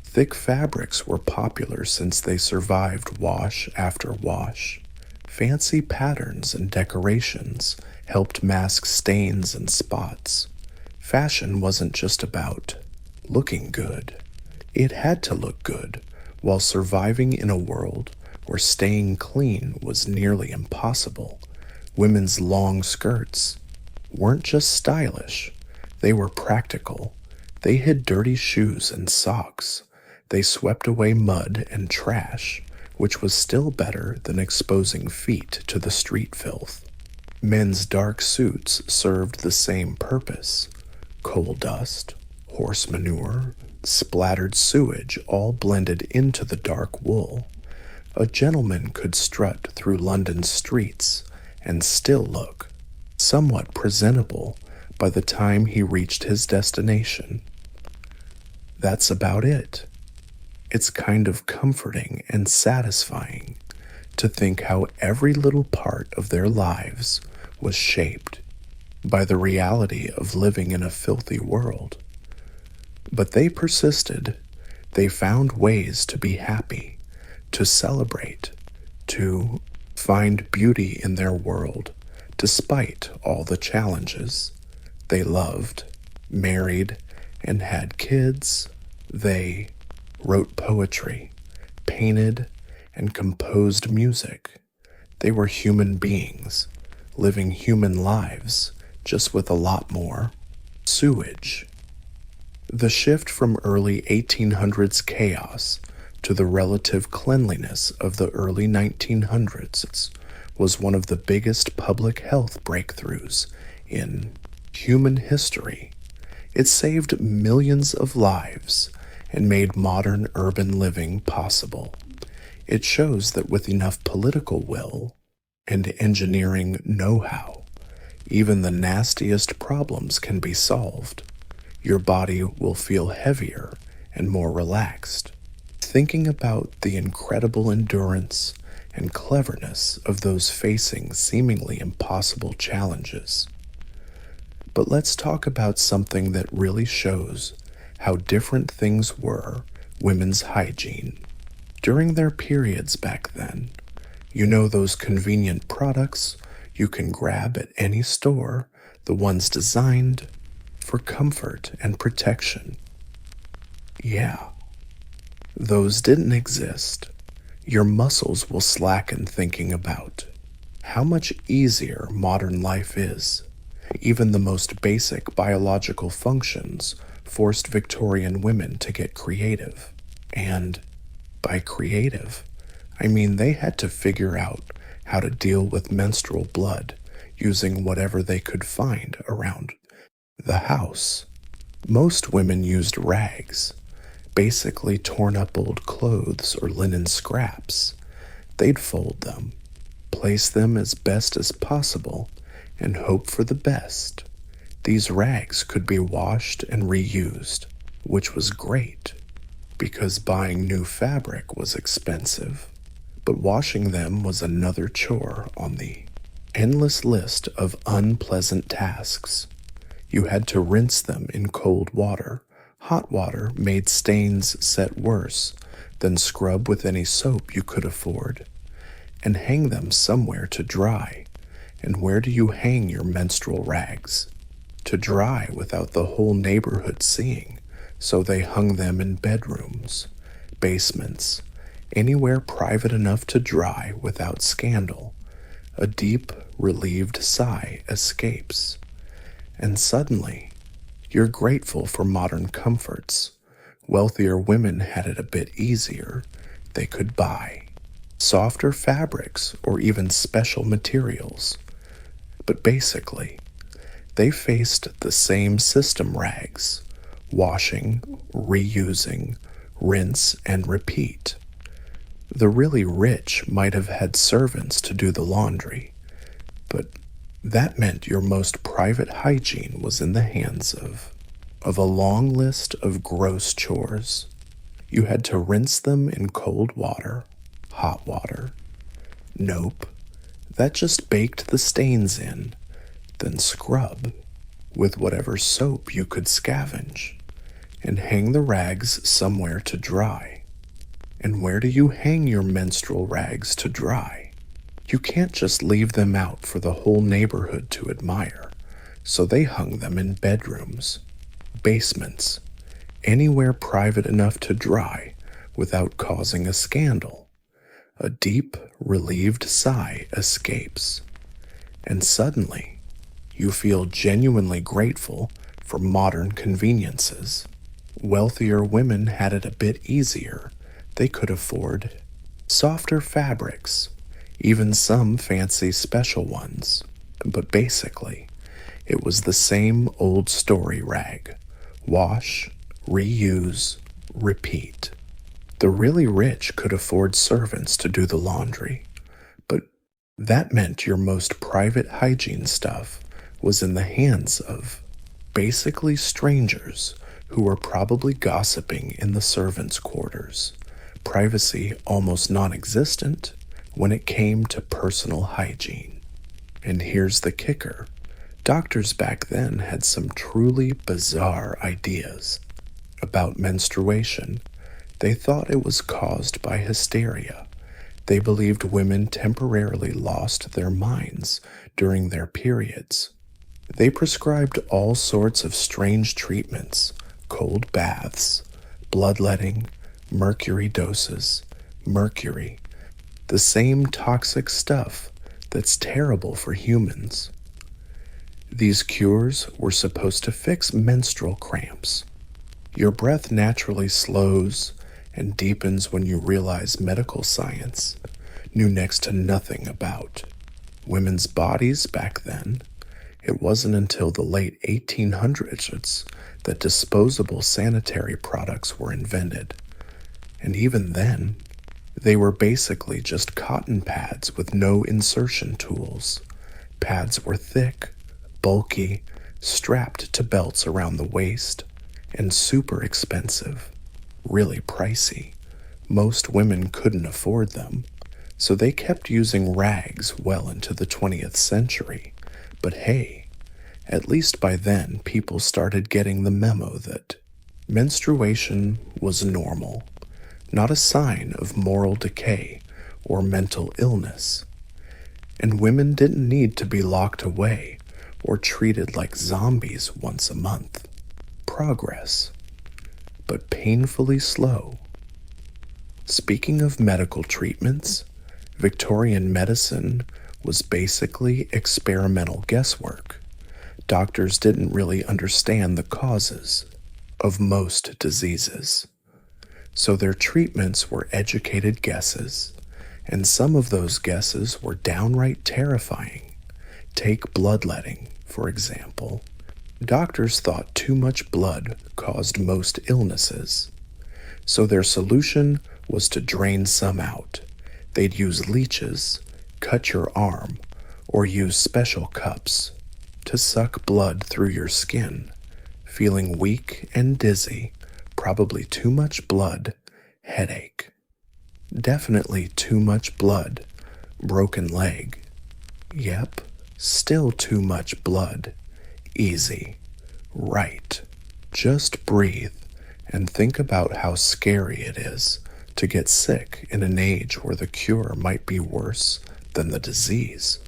Thick fabrics were popular since they survived wash after wash. Fancy patterns and decorations helped mask stains and spots. Fashion wasn't just about looking good. It had to look good while surviving in a world where staying clean was nearly impossible. Women's long skirts weren't just stylish, they were practical. They hid dirty shoes and socks. They swept away mud and trash, which was still better than exposing feet to the street filth. Men's dark suits served the same purpose. Coal dust, horse manure, splattered sewage all blended into the dark wool. A gentleman could strut through London's streets and still look somewhat presentable by the time he reached his destination. That's about it. It's kind of comforting and satisfying to think how every little part of their lives was shaped by the reality of living in a filthy world. But they persisted. They found ways to be happy, to celebrate, to find beauty in their world, despite all the challenges. They loved, married, and had kids. They wrote poetry, painted, and composed music. They were human beings, living human lives, just with a lot more sewage. The shift from early 1800s chaos to the relative cleanliness of the early 1900s was one of the biggest public health breakthroughs in human history. It saved millions of lives and made modern urban living possible. It shows that with enough political will and engineering know-how, even the nastiest problems can be solved. Your body will feel heavier and more relaxed. Thinking about the incredible endurance and cleverness of those facing seemingly impossible challenges. But let's talk about something that really shows how different things were: women's hygiene. During their periods back then, you know those convenient products you can grab at any store, the ones designed for comfort and protection. Yeah, those didn't exist. Your muscles will slacken thinking about how much easier modern life is. Even the most basic biological functions forced Victorian women to get creative. And by creative, I mean they had to figure out how to deal with menstrual blood using whatever they could find around the house. Most women used rags, basically torn up old clothes or linen scraps. They'd fold them, place them as best as possible, and hope for the best. These rags could be washed and reused, which was great, because buying new fabric was expensive, but washing them was another chore on the endless list of unpleasant tasks. You had to rinse them in cold water. Hot water made stains set worse, then scrub with any soap you could afford, and hang them somewhere to dry. And where do you hang your menstrual rags? To dry without the whole neighborhood seeing, so they hung them in bedrooms, basements, anywhere private enough to dry without scandal. A deep, relieved sigh escapes, and suddenly you're grateful for modern comforts. Wealthier women had it a bit easier. They could buy softer fabrics or even special materials. But basically, they faced the same system rags: washing, reusing, rinse, and repeat. The really rich might have had servants to do the laundry, but that meant your most private hygiene was in the hands of a long list of gross chores. You had to rinse them in cold water, hot water. Nope, that just baked the stains in, then scrub with whatever soap you could scavenge, and hang the rags somewhere to dry. And where do you hang your menstrual rags to dry? You can't just leave them out for the whole neighborhood to admire, so they hung them in bedrooms, basements, anywhere private enough to dry without causing a scandal. A deep, relieved sigh escapes, and suddenly you feel genuinely grateful for modern conveniences. Wealthier women had it a bit easier. They could afford softer fabrics, even some fancy special ones. But basically, it was the same old story rag: wash, reuse, repeat. The really rich could afford servants to do the laundry, but that meant your most private hygiene stuff was in the hands of basically strangers who were probably gossiping in the servants' quarters. Privacy almost non-existent when it came to personal hygiene. And here's the kicker: doctors back then had some truly bizarre ideas about menstruation. They thought it was caused by hysteria. They believed women temporarily lost their minds during their periods. They prescribed all sorts of strange treatments: cold baths, bloodletting, mercury doses. Mercury, the same toxic stuff that's terrible for humans. These cures were supposed to fix menstrual cramps. Your breath naturally slows and deepens when you realize medical science knew next to nothing about women's bodies back then. It wasn't until the late 1800s that disposable sanitary products were invented. And even then, they were basically just cotton pads with no insertion tools. Pads were thick, bulky, strapped to belts around the waist, and super expensive, really pricey. Most women couldn't afford them, so they kept using rags well into the 20th century. But hey, at least by then people started getting the memo that menstruation was normal, not a sign of moral decay or mental illness. And women didn't need to be locked away or treated like zombies once a month. Progress, but painfully slow. Speaking of medical treatments, Victorian medicine was basically experimental guesswork. Doctors didn't really understand the causes of most diseases, so their treatments were educated guesses, and some of those guesses were downright terrifying. Take bloodletting, for example. Doctors thought too much blood caused most illnesses, so their solution was to drain some out. They'd use leeches, cut your arm, or use special cups to suck blood through your skin. Feeling weak and dizzy, probably too much blood, headache. Definitely too much blood, broken leg. Yep, still too much blood. Easy. Right. Just breathe and think about how scary it is to get sick in an age where the cure might be worse than the disease.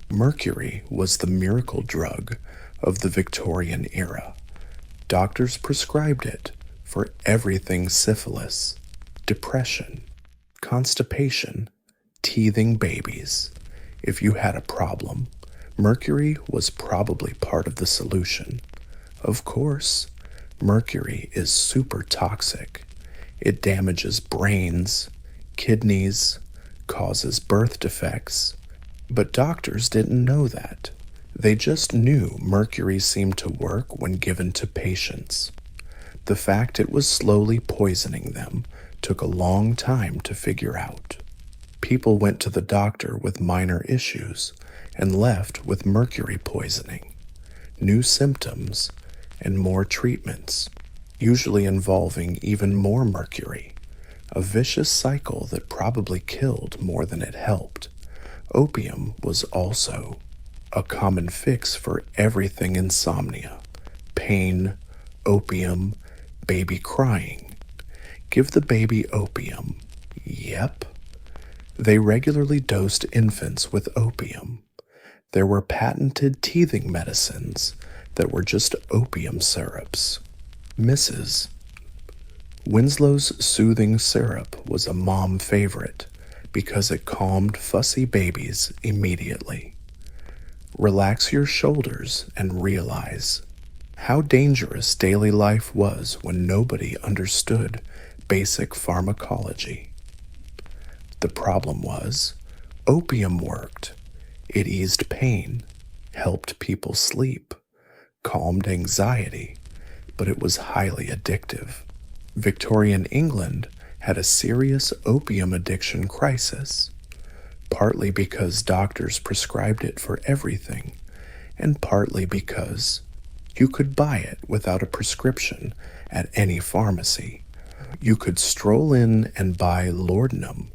Mercury was the miracle drug of the Victorian era. Doctors prescribed it for everything: syphilis, depression, constipation, teething babies. If you had a problem, mercury was probably part of the solution. Of course, mercury is super toxic. It damages brains, kidneys, causes birth defects. But doctors didn't know that. They just knew mercury seemed to work when given to patients. The fact it was slowly poisoning them took a long time to figure out. People went to the doctor with minor issues and left with mercury poisoning, new symptoms, and more treatments, usually involving even more mercury, a vicious cycle that probably killed more than it helped. Opium was also a common fix for everything: insomnia, pain, opium, baby crying. Give the baby opium. Yep. They regularly dosed infants with opium. There were patented teething medicines that were just opium syrups. Mrs. Winslow's soothing syrup was a mom favorite because it calmed fussy babies immediately. Relax your shoulders and realize how dangerous daily life was when nobody understood basic pharmacology. The problem was, opium worked. It eased pain, helped people sleep, calmed anxiety, but it was highly addictive. Victorian England had a serious opium addiction crisis, partly because doctors prescribed it for everything, and partly because you could buy it without a prescription at any pharmacy. You could stroll in and buy laudanum,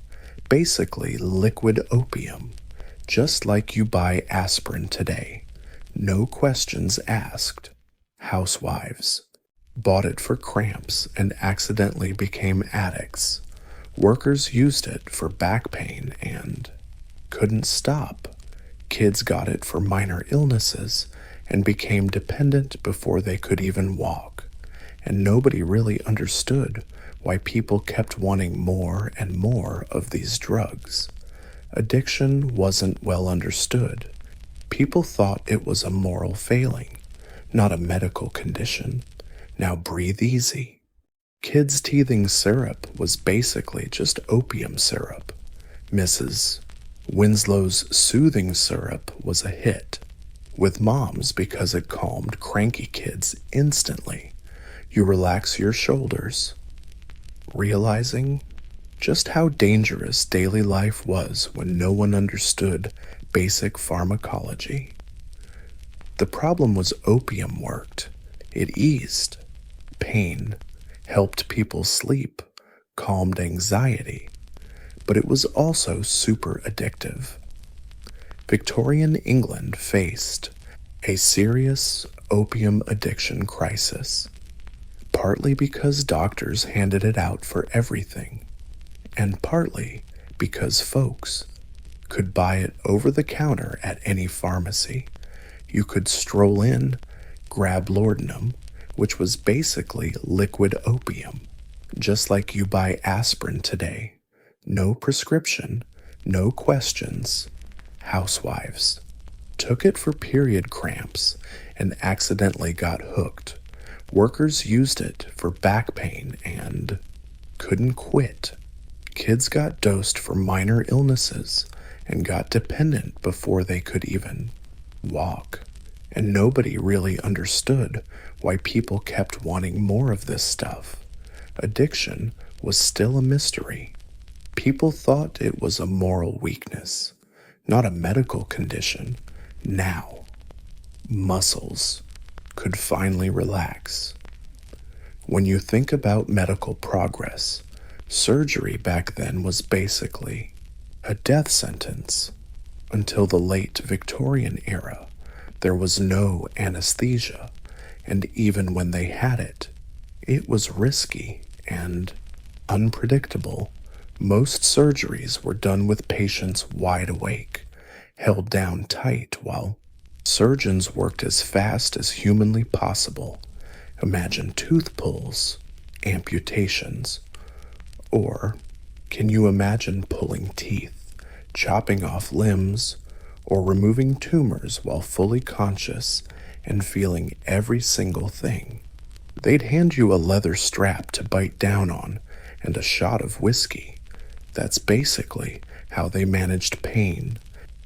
basically liquid opium, just like you buy aspirin today. No questions asked. Housewives bought it for cramps and accidentally became addicts. Workers used it for back pain and couldn't stop. Kids got it for minor illnesses and became dependent before they could even walk. And nobody really understood why people kept wanting more and more of these drugs. Addiction wasn't well understood. People thought it was a moral failing, not a medical condition. Now breathe easy. Kids' teething syrup was basically just opium syrup. Mrs. Winslow's soothing syrup was a hit with moms because it calmed cranky kids instantly. You relax your shoulders, realizing just how dangerous daily life was when no one understood basic pharmacology. The problem was opium worked. It eased pain, helped people sleep, calmed anxiety, but it was also super addictive. Victorian England faced a serious opium addiction crisis, partly because doctors handed it out for everything, and partly because folks could buy it over the counter at any pharmacy. You could stroll in, grab laudanum, which was basically liquid opium, just like you buy aspirin today. No prescription, no questions. Housewives took it for period cramps and accidentally got hooked. Workers used it for back pain and couldn't quit. Kids got dosed for minor illnesses and got dependent before they could even walk. And nobody really understood why people kept wanting more of this stuff. Addiction was still a mystery. People thought it was a moral weakness, not a medical condition. Now, muscles could finally relax. When you think about medical progress, surgery back then was basically a death sentence. Until the late Victorian era, there was no anesthesia, and even when they had it, it was risky and unpredictable. Most surgeries were done with patients wide awake, held down tight while surgeons worked as fast as humanly possible. Imagine tooth pulls, amputations, or can you imagine pulling teeth, chopping off limbs, or removing tumors while fully conscious and feeling every single thing? They'd hand you a leather strap to bite down on and a shot of whiskey. That's basically how they managed pain.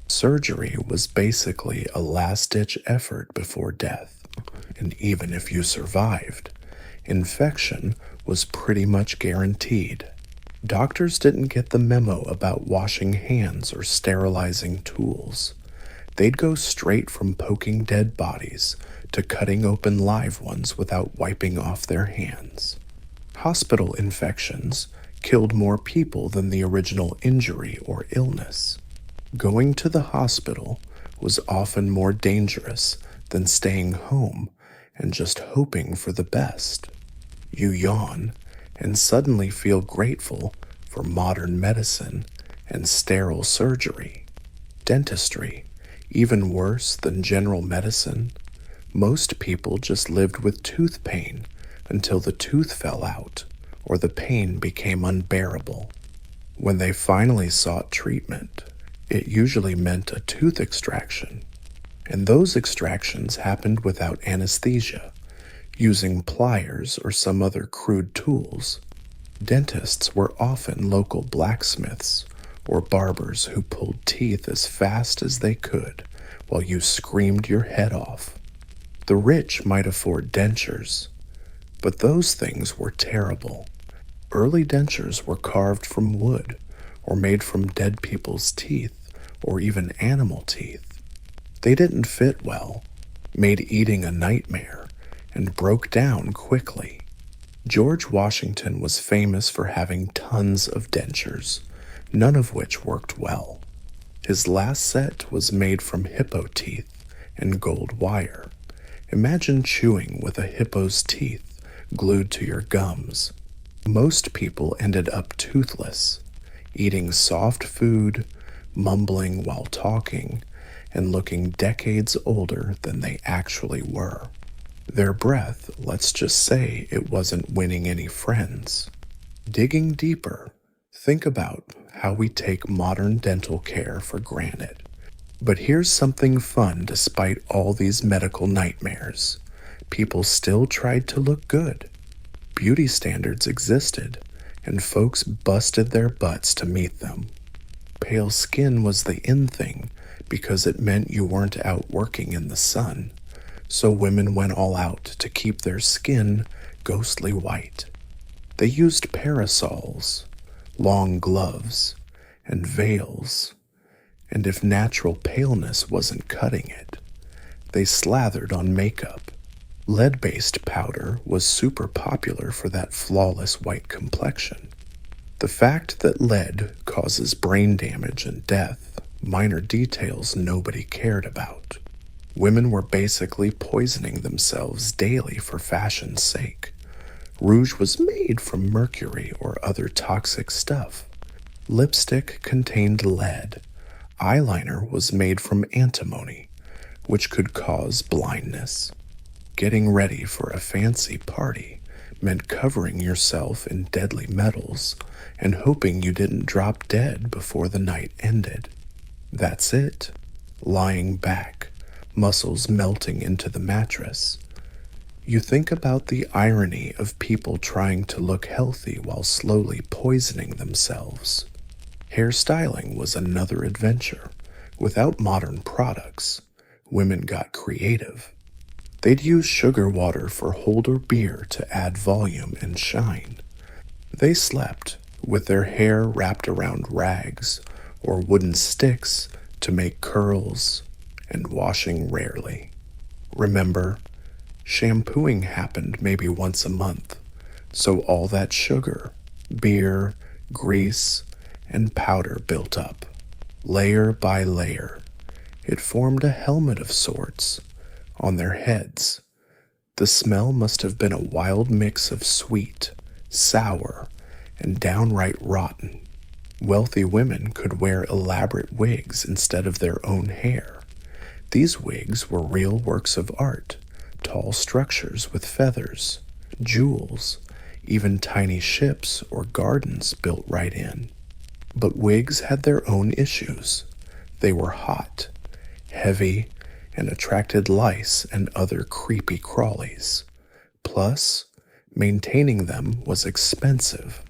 Surgery was basically a last-ditch effort before death, and even if you survived, infection was pretty much guaranteed. Doctors didn't get the memo about washing hands or sterilizing tools. They'd go straight from poking dead bodies to cutting open live ones without wiping off their hands. Hospital infections killed more people than the original injury or illness. Going to the hospital was often more dangerous than staying home and just hoping for the best. You yawn and suddenly feel grateful for modern medicine and sterile surgery. Dentistry, even worse than general medicine. Most people just lived with tooth pain until the tooth fell out or the pain became unbearable. When they finally sought treatment, it usually meant a tooth extraction, and those extractions happened without anesthesia, using pliers or some other crude tools. Dentists were often local blacksmiths or barbers who pulled teeth as fast as they could while you screamed your head off. The rich might afford dentures, but those things were terrible. Early dentures were carved from wood or made from dead people's teeth or even animal teeth. They didn't fit well, made eating a nightmare, and broke down quickly. George Washington was famous for having tons of dentures, none of which worked well. His last set was made from hippo teeth and gold wire. Imagine chewing with a hippo's teeth glued to your gums. Most people ended up toothless, eating soft food, mumbling while talking, and looking decades older than they actually were. Their breath, let's just say it wasn't winning any friends. Digging deeper, think about how we take modern dental care for granted. But here's something fun despite all these medical nightmares. People still tried to look good. Beauty standards existed, and folks busted their butts to meet them. Pale skin was the in thing because it meant you weren't out working in the sun, so women went all out to keep their skin ghostly white. They used parasols, long gloves, and veils, and if natural paleness wasn't cutting it, they slathered on makeup. Lead-based powder was super popular for that flawless white complexion. The fact that lead causes brain damage and death, minor details nobody cared about. Women were basically poisoning themselves daily for fashion's sake. Rouge was made from mercury or other toxic stuff. Lipstick contained lead. Eyeliner was made from antimony, which could cause blindness. Getting ready for a fancy party meant covering yourself in deadly metals and hoping you didn't drop dead before the night ended. That's it. Lying back, muscles melting into the mattress. You think about the irony of people trying to look healthy while slowly poisoning themselves. Hairstyling was another adventure. Without modern products, women got creative. They'd use sugar water for Holder beer to add volume and shine. They slept with their hair wrapped around rags or wooden sticks to make curls, and washing rarely. Remember, shampooing happened maybe once a month, so all that sugar, beer, grease, and powder built up. layer by layer. It formed a helmet of sorts on their heads. The smell must have been a wild mix of sweet, sour, and downright rotten. Wealthy women could wear elaborate wigs instead of their own hair. These wigs were real works of art, tall structures with feathers, jewels, even tiny ships or gardens built right in. But wigs had their own issues. They were hot, heavy, and attracted lice and other creepy crawlies. Plus, maintaining them was expensive.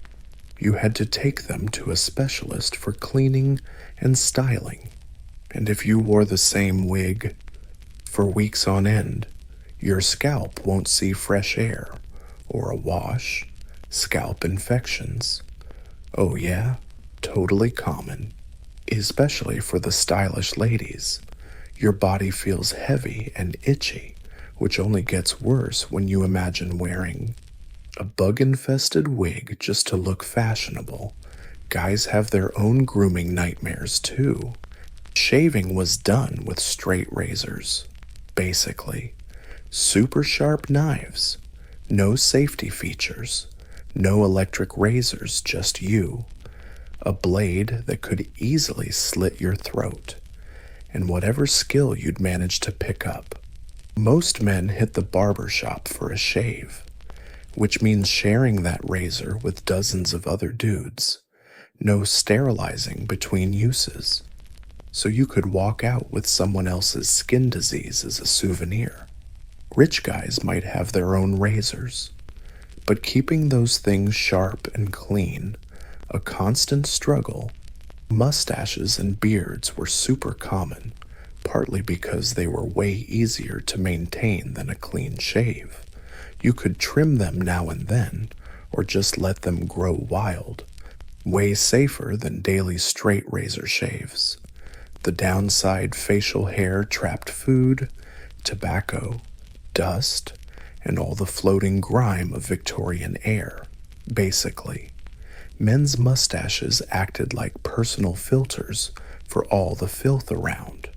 You had to take them to a specialist for cleaning and styling. And if you wore the same wig for weeks on end, your scalp won't see fresh air, or a wash, scalp infections. Oh yeah, totally common. Especially for the stylish ladies. Your body feels heavy and itchy, which only gets worse when you imagine wearing a bug-infested wig just to look fashionable. Guys have their own grooming nightmares too. Shaving was done with straight razors, basically. Super sharp knives, no safety features, no electric razors, just you. A blade that could easily slit your throat, and whatever skill you'd manage to pick up. Most men hit the barber shop for a shave, which means sharing that razor with dozens of other dudes. No sterilizing between uses. So you could walk out with someone else's skin disease as a souvenir. Rich guys might have their own razors, but keeping those things sharp and clean, a constant struggle. Mustaches and beards were super common, partly because they were way easier to maintain than a clean shave. You could trim them now and then, or just let them grow wild, way safer than daily straight razor shaves. The downside: facial hair trapped food, tobacco, dust, and all the floating grime of Victorian air, basically. Men's mustaches acted like personal filters for all the filth around.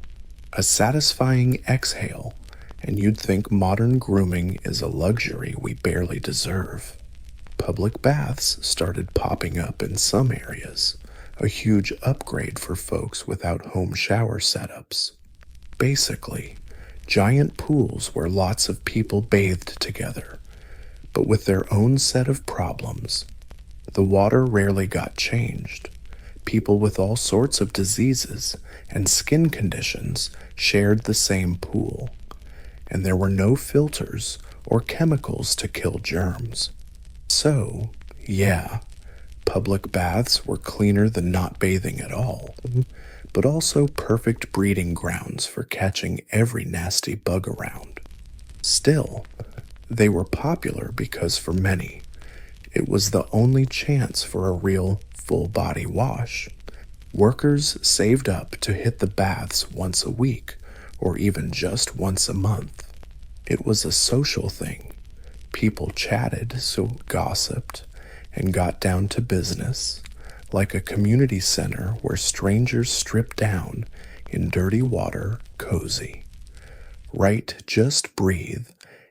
A satisfying exhale, and you'd think modern grooming is a luxury we barely deserve. Public baths started popping up in some areas, a huge upgrade for folks without home shower setups. Basically, giant pools where lots of people bathed together, but with their own set of problems. The water rarely got changed. People with all sorts of diseases and skin conditions shared the same pool, and there were no filters or chemicals to kill germs. So, yeah, public baths were cleaner than not bathing at all, but also perfect breeding grounds for catching every nasty bug around. Still, they were popular because for many, it was the only chance for a real full-body wash. Workers saved up to hit the baths once a week, or even just once a month. It was a social thing. People chatted, so gossiped, and got down to business, like a community center where strangers stripped down in dirty water, cozy. Right, just breathe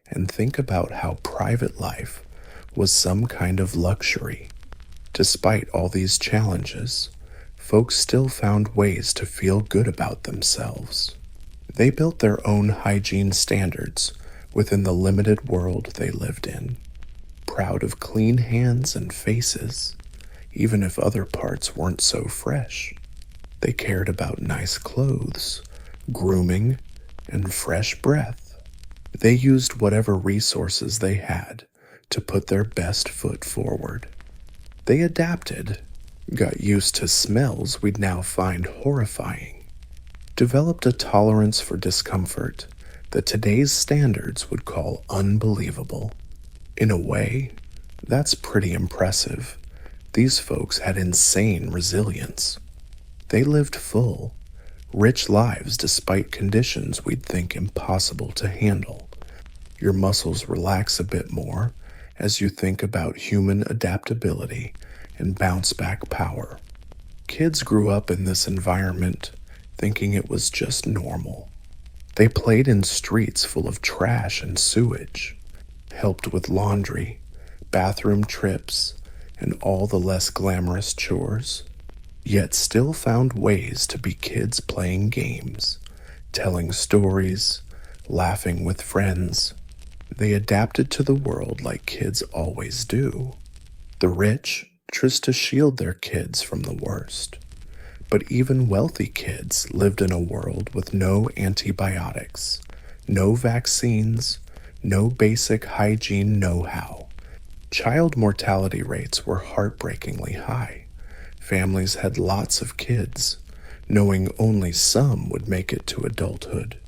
and think about how private life was some kind of luxury. Despite all these challenges, folks still found ways to feel good about themselves. They built their own hygiene standards within the limited world they lived in, proud of clean hands and faces, even if other parts weren't so fresh. They cared about nice clothes, grooming, and fresh breath. They used whatever resources they had to put their best foot forward. They adapted, got used to smells we'd now find horrifying, developed a tolerance for discomfort that today's standards would call unbelievable. In a way, that's pretty impressive. These folks had insane resilience. They lived full, rich lives despite conditions we'd think impossible to handle. Your muscles relax a bit more as you think about human adaptability and bounce-back power. kids grew up in this environment thinking it was just normal. They played in streets full of trash and sewage, helped with laundry, bathroom trips, and all the less glamorous chores, yet still found ways to be kids playing games, telling stories, laughing with friends. They adapted to the world like kids always do. The rich chose to shield their kids from the worst. But even wealthy kids lived in a world with no antibiotics, no vaccines, no basic hygiene know-how. Child mortality rates were heartbreakingly high. Families had lots of kids, knowing only some would make it to adulthood.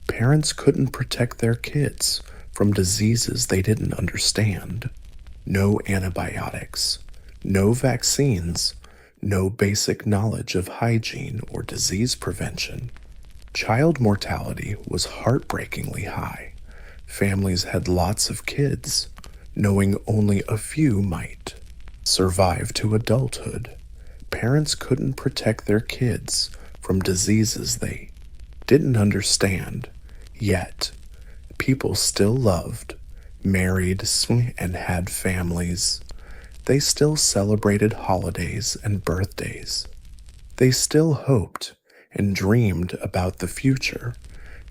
Parents couldn't protect their kids from diseases they didn't understand. No antibiotics, no vaccines, no basic knowledge of hygiene or disease prevention. Child mortality was heartbreakingly high. Families had lots of kids, knowing only a few might survive to adulthood. Parents couldn't protect their kids from diseases they didn't understand, yet people still loved, married, and had families. They still celebrated holidays and birthdays. They still hoped and dreamed about the future.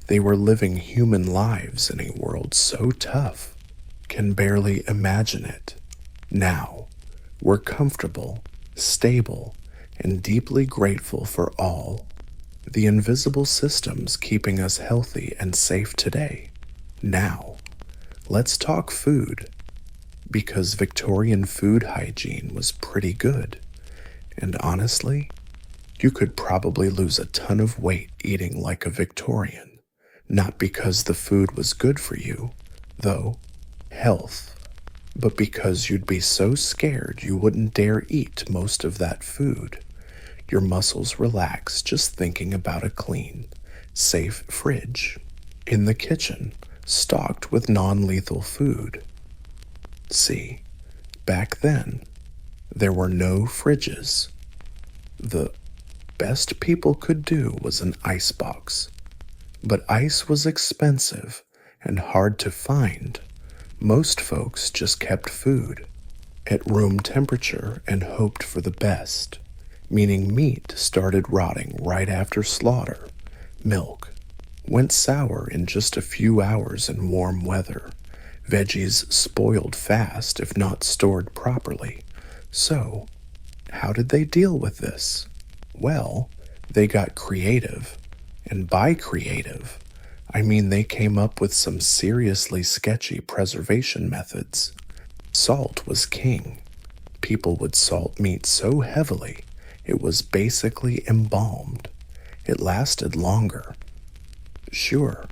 They were living human lives in a world so tough, can barely imagine it. Now, we're comfortable, stable, and deeply grateful for all the invisible systems keeping us healthy and safe today. Now, let's talk food, because Victorian food hygiene was pretty good. And honestly, you could probably lose a ton of weight eating like a Victorian. Not because the food was good for you, though, health, but because you'd be so scared you wouldn't dare eat most of that food. Your muscles relax just thinking about a clean, safe fridge. In the kitchen, stocked with non-lethal food. See, back then, there were no fridges. The best people could do was an icebox. But ice was expensive and hard to find. Most folks just kept food at room temperature and hoped for the best, meaning meat started rotting right after slaughter. Milk went sour in just a few hours in warm weather. Veggies spoiled fast if not stored properly. So, how did they deal with this? Well, they got creative. And by creative, I mean they came up with some seriously sketchy preservation methods. Salt was king. People would salt meat so heavily, it was basically embalmed. It lasted longer. Sure,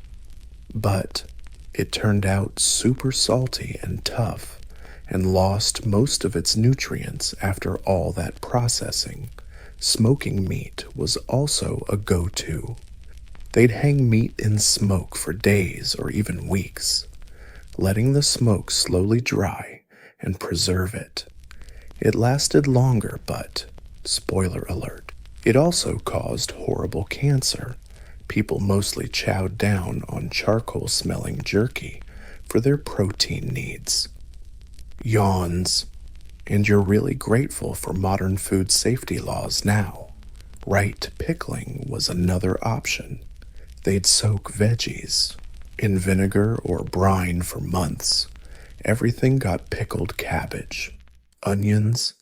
but it turned out super salty and tough, and lost most of its nutrients after all that processing. Smoking meat was also a go-to. They'd hang meat in smoke for days or even weeks, letting the smoke slowly dry and preserve it. It lasted longer, but, spoiler alert, it also caused horrible cancer. People mostly chowed down on charcoal-smelling jerky for their protein needs. Yawns. And you're really grateful for modern food safety laws now. Right pickling was another option. They'd soak veggies in vinegar or brine for months. Everything got pickled: cabbage, onions,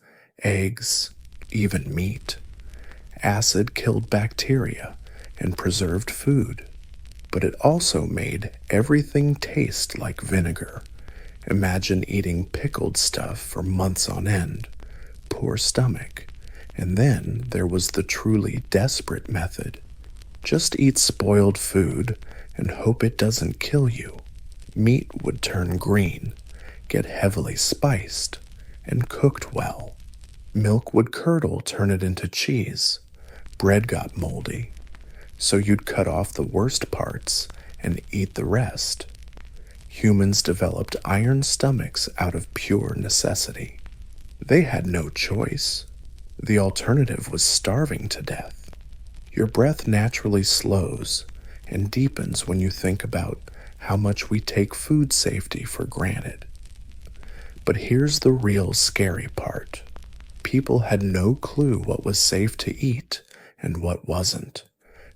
eggs, even meat. Acid killed bacteria and preserved food, but it also made everything taste like vinegar. Imagine eating pickled stuff for months on end. Poor stomach. And then there was the truly desperate method. Just eat spoiled food and hope it doesn't kill you. Meat would turn green, get heavily spiced, and cooked well. Milk would curdle, turn it into cheese. Bread got moldy, so you'd cut off the worst parts and eat the rest. Humans developed iron stomachs out of pure necessity. They had no choice. The alternative was starving to death. Your breath naturally slows and deepens when you think about how much we take food safety for granted. But here's the real scary part. People had no clue what was safe to eat and what wasn't.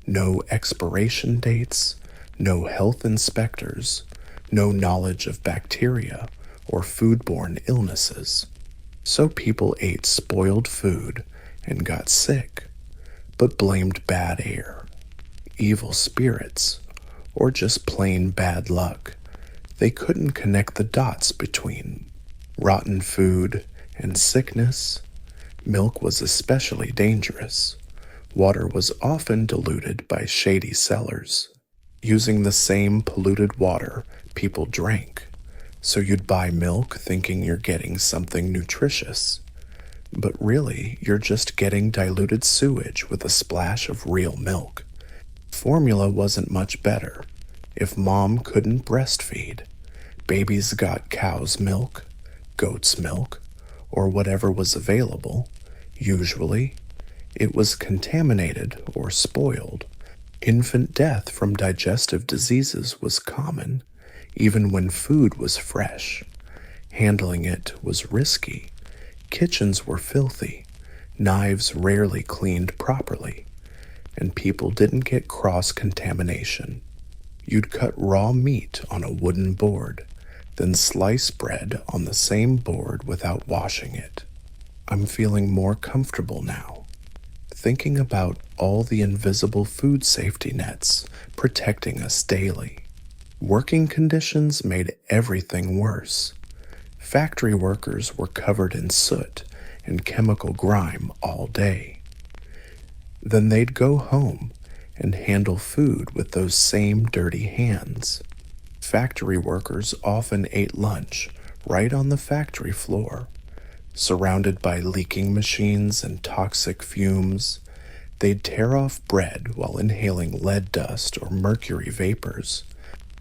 No expiration dates, no health inspectors, no knowledge of bacteria or foodborne illnesses. So people ate spoiled food and got sick, but blamed bad air, evil spirits, or just plain bad luck. They couldn't connect the dots between rotten food and sickness. Milk was especially dangerous. Water was often diluted by shady sellers, using the same polluted water people drank. So you'd buy milk thinking you're getting something nutritious, but really you're just getting diluted sewage with a splash of real milk. Formula wasn't much better. If mom couldn't breastfeed, babies got cow's milk, goat's milk, or whatever was available. Usually, it was contaminated or spoiled. Infant death from digestive diseases was common, even when food was fresh. Handling it was risky. Kitchens were filthy, knives rarely cleaned properly, and people didn't get cross-contamination. You'd cut raw meat on a wooden board, then slice bread on the same board without washing it. I'm feeling more comfortable now, thinking about all the invisible food safety nets protecting us daily. Working conditions made everything worse. Factory workers were covered in soot and chemical grime all day. Then they'd go home and handle food with those same dirty hands. Factory workers often ate lunch right on the factory floor. Surrounded by leaking machines and toxic fumes, they'd tear off bread while inhaling lead dust or mercury vapors.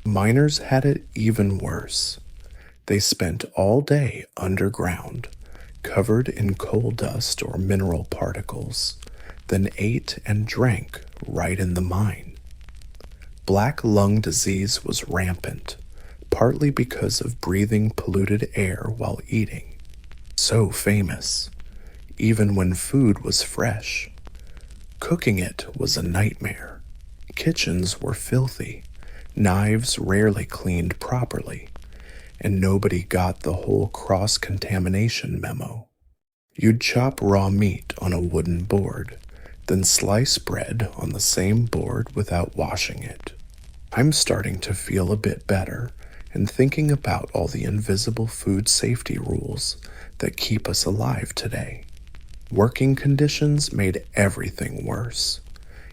Miners had it even worse. They spent all day underground, covered in coal dust or mineral particles, then ate and drank right in the mine. Black lung disease was rampant, partly because of breathing polluted air while eating. So famous, even when food was fresh. Cooking it was a nightmare. Kitchens were filthy, knives rarely cleaned properly, and nobody got the whole cross-contamination memo. You'd chop raw meat on a wooden board, then slice bread on the same board without washing it. I'm starting to feel a bit better and thinking about all the invisible food safety rules that keep us alive today. Working conditions made everything worse.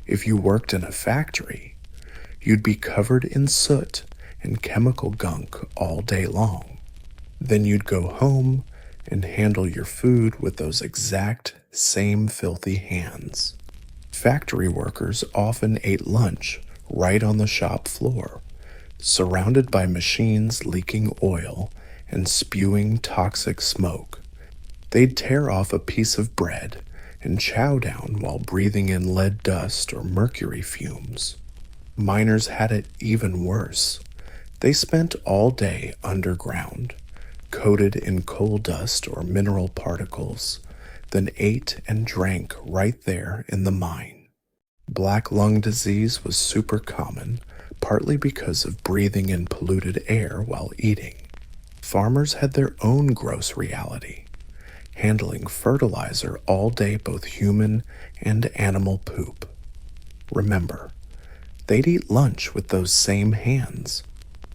If you worked in a factory, you'd be covered in soot and chemical gunk all day long. Then you'd go home and handle your food with those exact same filthy hands. Factory workers often ate lunch right on the shop floor, surrounded by machines leaking oil and spewing toxic smoke. They'd tear off a piece of bread and chow down while breathing in lead dust or mercury fumes. Miners had it even worse. They spent all day underground, coated in coal dust or mineral particles, then ate and drank right there in the mine. Black lung disease was super common, partly because of breathing in polluted air while eating. Farmers had their own gross reality, handling fertilizer all day, both human and animal poop. Remember, they'd eat lunch with those same hands.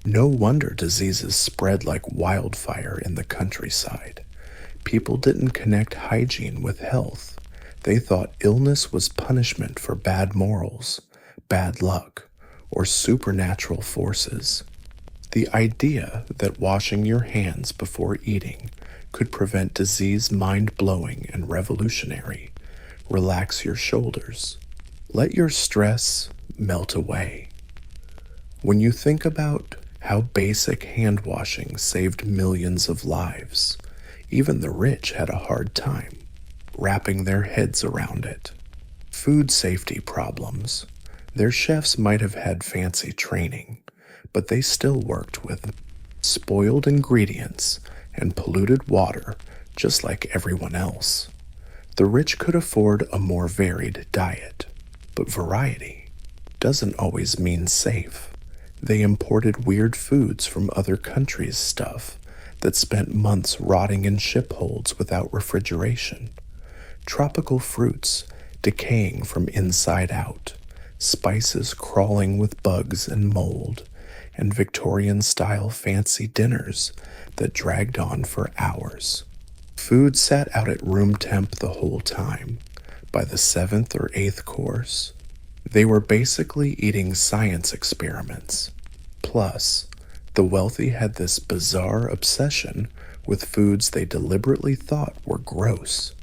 No wonder diseases spread like wildfire in the countryside. People didn't connect hygiene with health. They thought illness was punishment for bad morals, bad luck, or supernatural forces. The idea that washing your hands before eating could prevent disease mind-blowing and revolutionary. Relax your shoulders. Let your stress melt away. When you think about how basic hand washing saved millions of lives, even the rich had a hard time. wrapping their heads around it. Food safety problems. Their chefs might have had fancy training, but they still worked with spoiled ingredients and polluted water just like everyone else. The rich could afford a more varied diet, but variety doesn't always mean safe. They imported weird foods from other countries' stuff that spent months rotting in ship holds without refrigeration. Tropical fruits decaying from inside out, spices crawling with bugs and mold, and Victorian-style fancy dinners that dragged on for hours. Food sat out at room temp the whole time. By the 7th or 8th course, they were basically eating science experiments. Plus, the wealthy had this bizarre obsession with foods they deliberately thought were gross.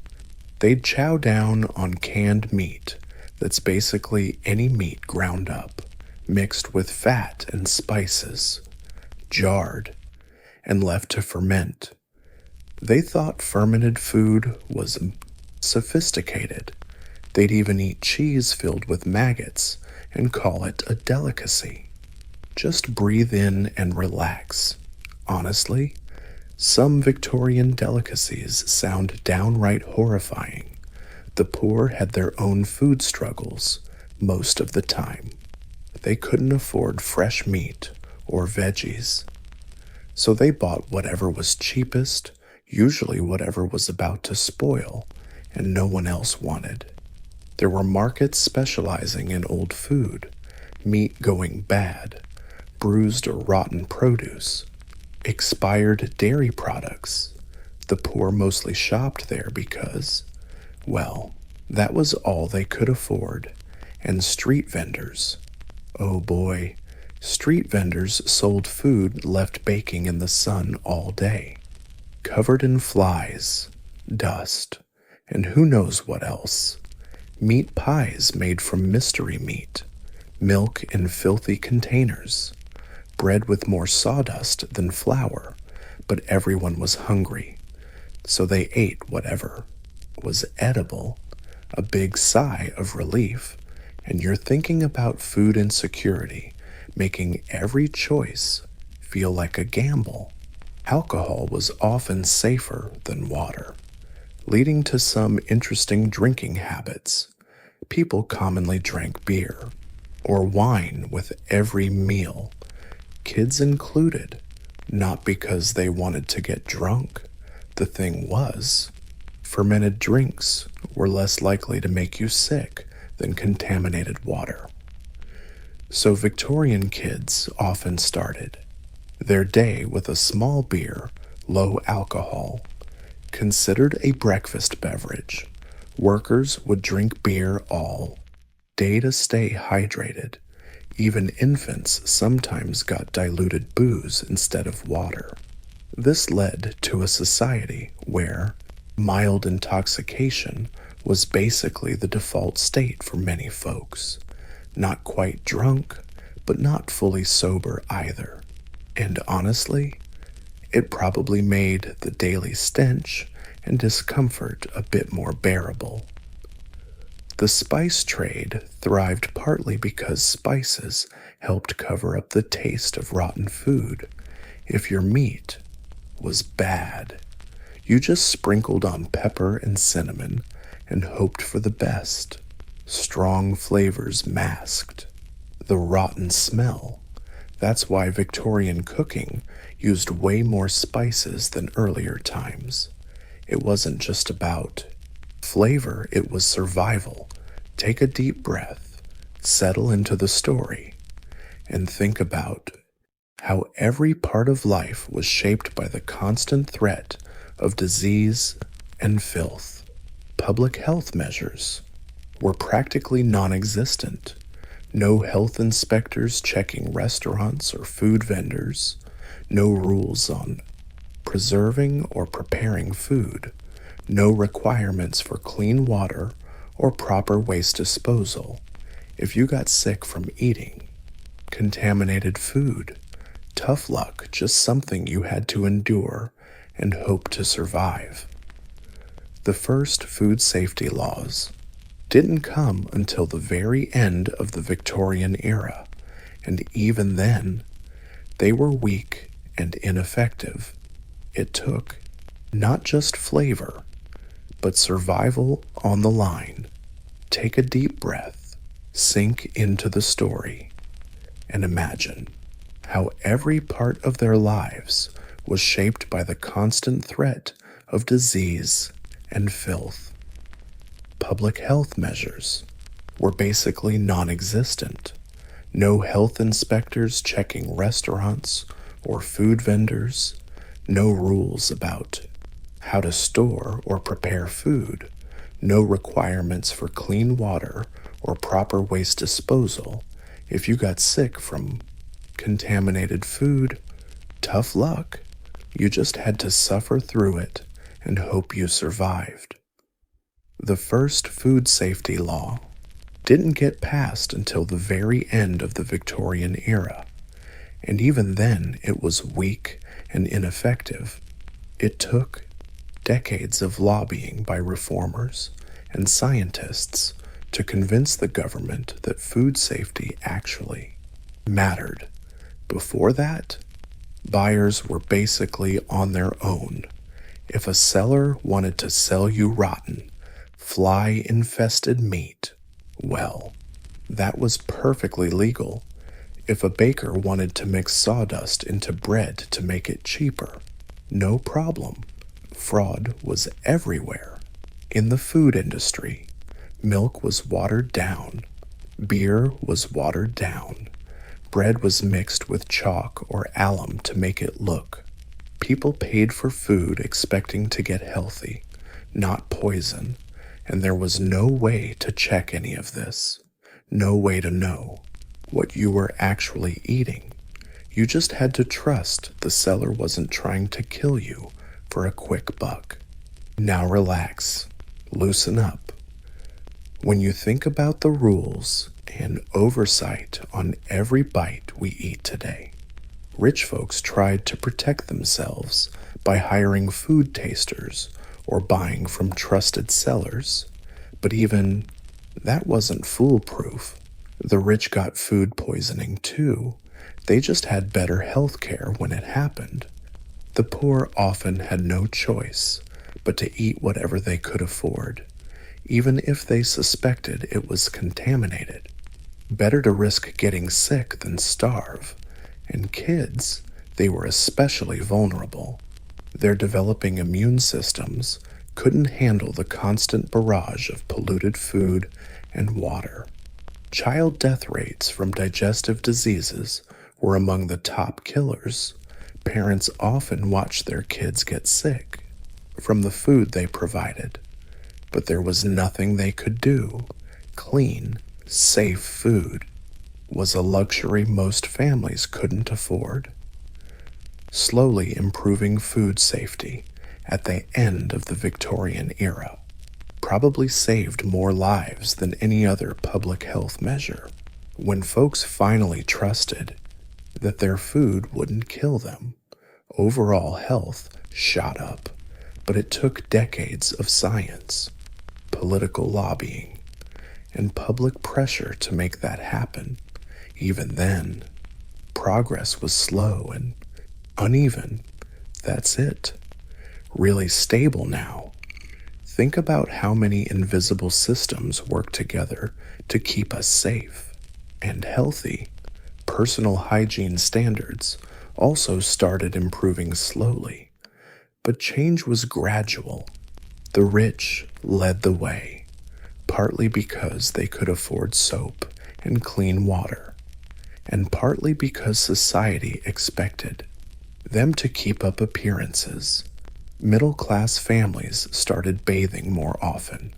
They'd chow down on canned meat that's basically any meat ground up, mixed with fat and spices, jarred, and left to ferment. They thought fermented food was sophisticated. They'd even eat cheese filled with maggots and call it a delicacy. Just breathe in and relax. Honestly, some Victorian delicacies sound downright horrifying. The poor had their own food struggles most of the time. They couldn't afford fresh meat or veggies, so they bought whatever was cheapest, usually whatever was about to spoil and no one else wanted. There were markets specializing in old food, meat going bad, bruised or rotten produce, expired dairy products. The poor mostly shopped there because, well, that was all they could afford. And street vendors. Oh boy, street vendors sold food left baking in the sun all day, covered in flies, dust, and who knows what else. Meat pies made from mystery meat, milk in filthy containers, bread with more sawdust than flour, but everyone was hungry, so they ate whatever was edible. A big sigh of relief, and you're thinking about food insecurity, making every choice feel like a gamble. Alcohol was often safer than water, leading to some interesting drinking habits. People commonly drank beer or wine with every meal, kids included, not because they wanted to get drunk. The thing was, fermented drinks were less likely to make you sick than contaminated water. So Victorian kids often started their day with a small beer, low alcohol, considered a breakfast beverage. Workers would drink beer all day to stay hydrated. Even infants sometimes got diluted booze instead of water. This led to a society where mild intoxication was basically the default state for many folks. Not quite drunk, but not fully sober either. And honestly, it probably made the daily stench and discomfort a bit more bearable. The spice trade thrived partly because spices helped cover up the taste of rotten food. If your meat was bad, you just sprinkled on pepper and cinnamon and hoped for the best. Strong flavors masked the rotten smell. That's why Victorian cooking used way more spices than earlier times. It wasn't just about flavor, it was survival. Take a deep breath, settle into the story, and think about how every part of life was shaped by the constant threat of disease and filth. Public health measures were practically non-existent. No health inspectors checking restaurants or food vendors. No rules on preserving or preparing food. No requirements for clean water or proper waste disposal. If you got sick from eating contaminated food, tough luck, just something you had to endure and hope to survive. The first food safety laws didn't come until the very end of the Victorian era, and even then, they were weak and ineffective. It took not just flavor, but survival on the line. Take a deep breath, sink into the story, and imagine how every part of their lives was shaped by the constant threat of disease and filth. Public health measures were basically non-existent. No health inspectors checking restaurants or food vendors, no rules about how to store or prepare food, no requirements for clean water or proper waste disposal. If you got sick from contaminated food, tough luck. You just had to suffer through it and hope you survived. The first food safety law didn't get passed until the very end of the Victorian era, and even then it was weak and ineffective. It took decades of lobbying by reformers and scientists to convince the government that food safety actually mattered. Before that, buyers were basically on their own. If a seller wanted to sell you rotten, fly-infested meat, well, that was perfectly legal. If a baker wanted to mix sawdust into bread to make it cheaper, no problem. Fraud was everywhere. In the food industry, milk was watered down, beer was watered down, bread was mixed with chalk or alum to make it look. People paid for food expecting to get healthy, not poison, and there was no way to check any of this, no way to know what you were actually eating. You just had to trust the seller wasn't trying to kill you for a quick buck. Now relax, loosen up. When you think about the rules and oversight on every bite we eat today, rich folks tried to protect themselves by hiring food tasters or buying from trusted sellers, but even that wasn't foolproof. The rich got food poisoning too. They just had better health care when it happened. The poor often had no choice but to eat whatever they could afford, even if they suspected it was contaminated. Better to risk getting sick than starve. And kids, they were especially vulnerable. Their developing immune systems couldn't handle the constant barrage of polluted food and water. Child death rates from digestive diseases were among the top killers. Parents often watched their kids get sick from the food they provided, but there was nothing they could do. Clean, safe food was a luxury most families couldn't afford. Slowly improving food safety at the end of the Victorian era probably saved more lives than any other public health measure. When folks finally trusted that their food wouldn't kill them, overall health shot up. But it took decades of science, political lobbying, and public pressure to make that happen. Even then, progress was slow and uneven. That's it. Really stable now. Think about how many invisible systems work together to keep us safe and healthy. Personal hygiene standards also started improving slowly, but change was gradual. The rich led the way, partly because they could afford soap and clean water, and partly because society expected them to keep up appearances. Middle-class families started bathing more often,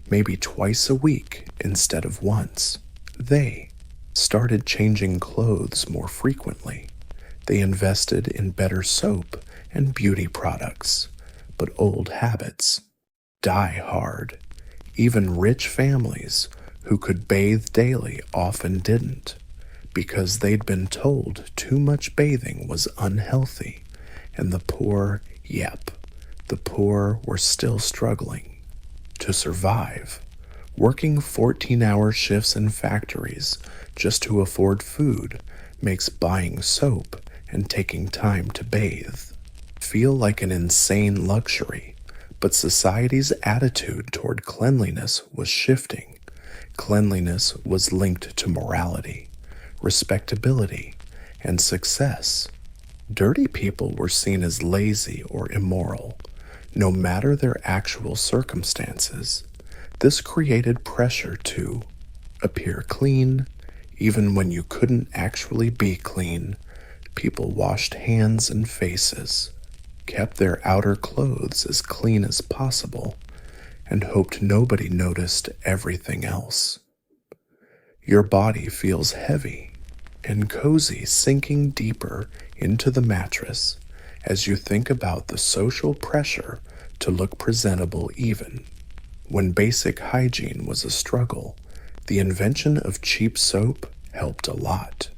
maybe twice a week instead of once. They started changing clothes more frequently. They invested in better soap and beauty products, but old habits die hard. Even rich families who could bathe daily often didn't, because they'd been told too much bathing was unhealthy, and the poor, the poor were still struggling. to survive. Working 14-hour shifts in factories just to afford food makes buying soap and taking time to bathe feel like an insane luxury, but society's attitude toward cleanliness was shifting. Cleanliness was linked to morality, respectability, and success. Dirty people were seen as lazy or immoral, no matter their actual circumstances. This created pressure to appear clean, even when you couldn't actually be clean. People washed hands and faces, kept their outer clothes as clean as possible, and hoped nobody noticed everything else. Your body feels heavy and cozy, sinking deeper into the mattress as you think about the social pressure to look presentable even. When basic hygiene was a struggle, the invention of cheap soap helped a lot.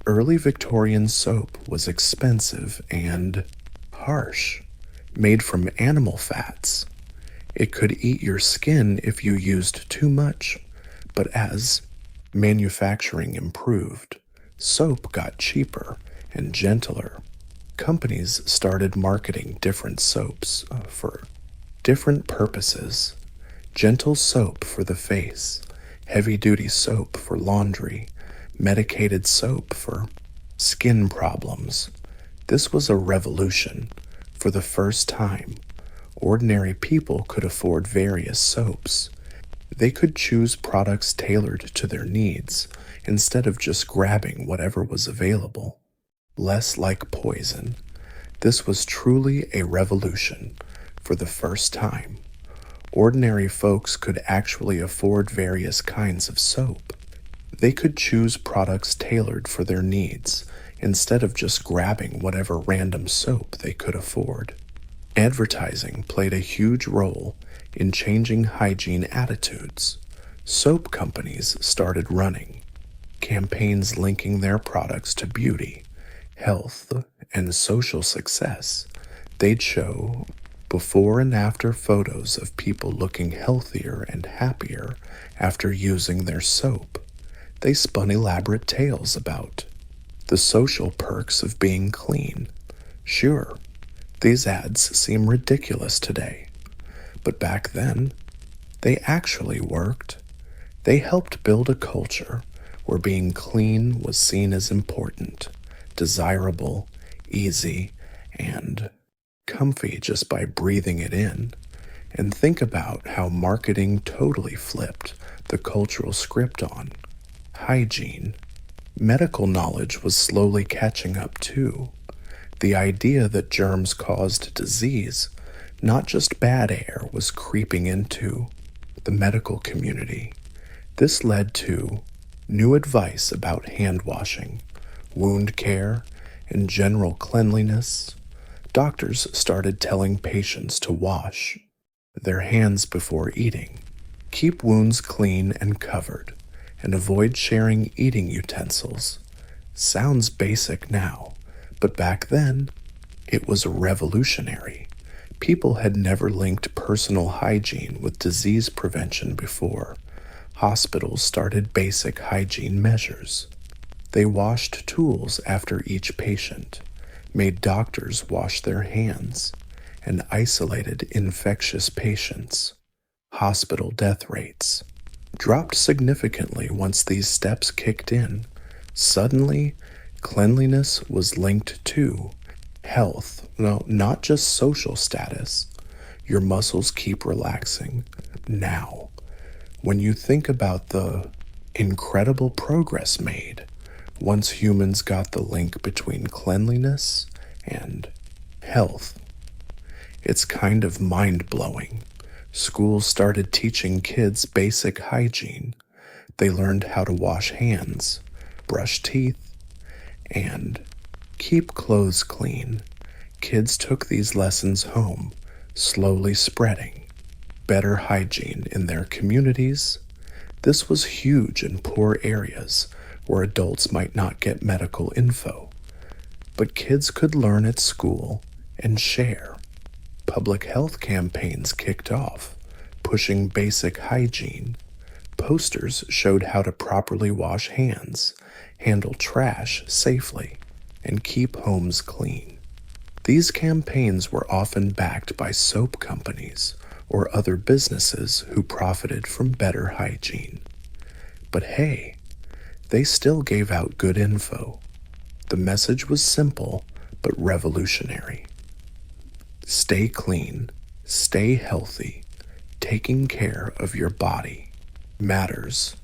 Early Victorian soap was expensive and harsh, made from animal fats. It could eat your skin if you used too much, but as manufacturing improved, soap got cheaper and gentler. Companies started marketing different soaps for different purposes. Gentle soap for the face, heavy-duty soap for laundry, medicated soap for skin problems. This was a revolution. For the first time, ordinary people could afford various soaps. They could choose products tailored to their needs instead of just grabbing whatever was available. Less like poison. This was truly a revolution. For the first time, ordinary folks could actually afford various kinds of soap. They could choose products tailored for their needs instead of just grabbing whatever random soap they could afford. Advertising played a huge role in changing hygiene attitudes. Soap companies started running campaigns linking their products to beauty, health, and social success. They'd show before and after photos of people looking healthier and happier after using their soap. They spun elaborate tales about the social perks of being clean. Sure, these ads seem ridiculous today, but back then, they actually worked. They helped build a culture where being clean was seen as important, desirable, easy, and comfy just by breathing it in. And think about how marketing totally flipped the cultural script on hygiene. Medical knowledge was slowly catching up too. The idea that germs caused disease, not just bad air, was creeping into the medical community. This led to new advice about hand washing, wound care, and general cleanliness. Doctors started telling patients to wash their hands before eating, keep wounds clean and covered, and avoid sharing eating utensils. Sounds basic now, but back then, it was revolutionary. People had never linked personal hygiene with disease prevention before. Hospitals started basic hygiene measures. They washed tools after each patient, made doctors wash their hands, and isolated infectious patients. Hospital death rates dropped significantly once these steps kicked in. Suddenly, cleanliness was linked to health, no, not just social status. Your muscles keep relaxing. Now, when you think about the incredible progress made once humans got the link between cleanliness and health, it's kind of mind-blowing. Schools started teaching kids basic hygiene. They learned how to wash hands, brush teeth, and keep clothes clean. Kids took these lessons home, slowly spreading better hygiene in their communities. This was huge in poor areas where adults might not get medical info, but kids could learn at school and share. Public health campaigns kicked off, pushing basic hygiene. Posters showed how to properly wash hands, handle trash safely, and keep homes clean. These campaigns were often backed by soap companies or other businesses who profited from better hygiene. But hey, they still gave out good info. The message was simple but revolutionary. Stay clean, stay healthy, taking care of your body matters.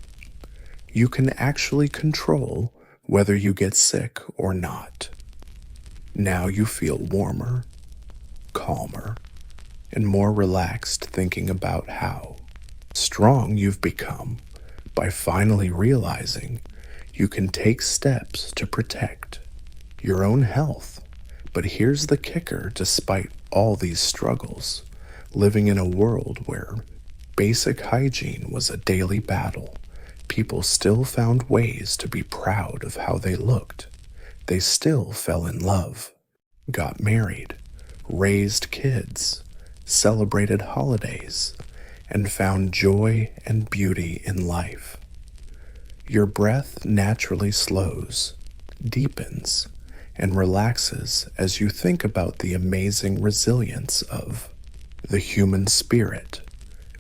You can actually control whether you get sick or not. Now you feel warmer, calmer, and more relaxed thinking about how strong you've become by finally realizing you can take steps to protect your own health. But here's the kicker: despite all these struggles, living in a world where basic hygiene was a daily battle, people still found ways to be proud of how they looked. They still fell in love, got married, raised kids, celebrated holidays, and found joy and beauty in life. Your breath naturally slows, deepens, and relaxes as you think about the amazing resilience of the human spirit.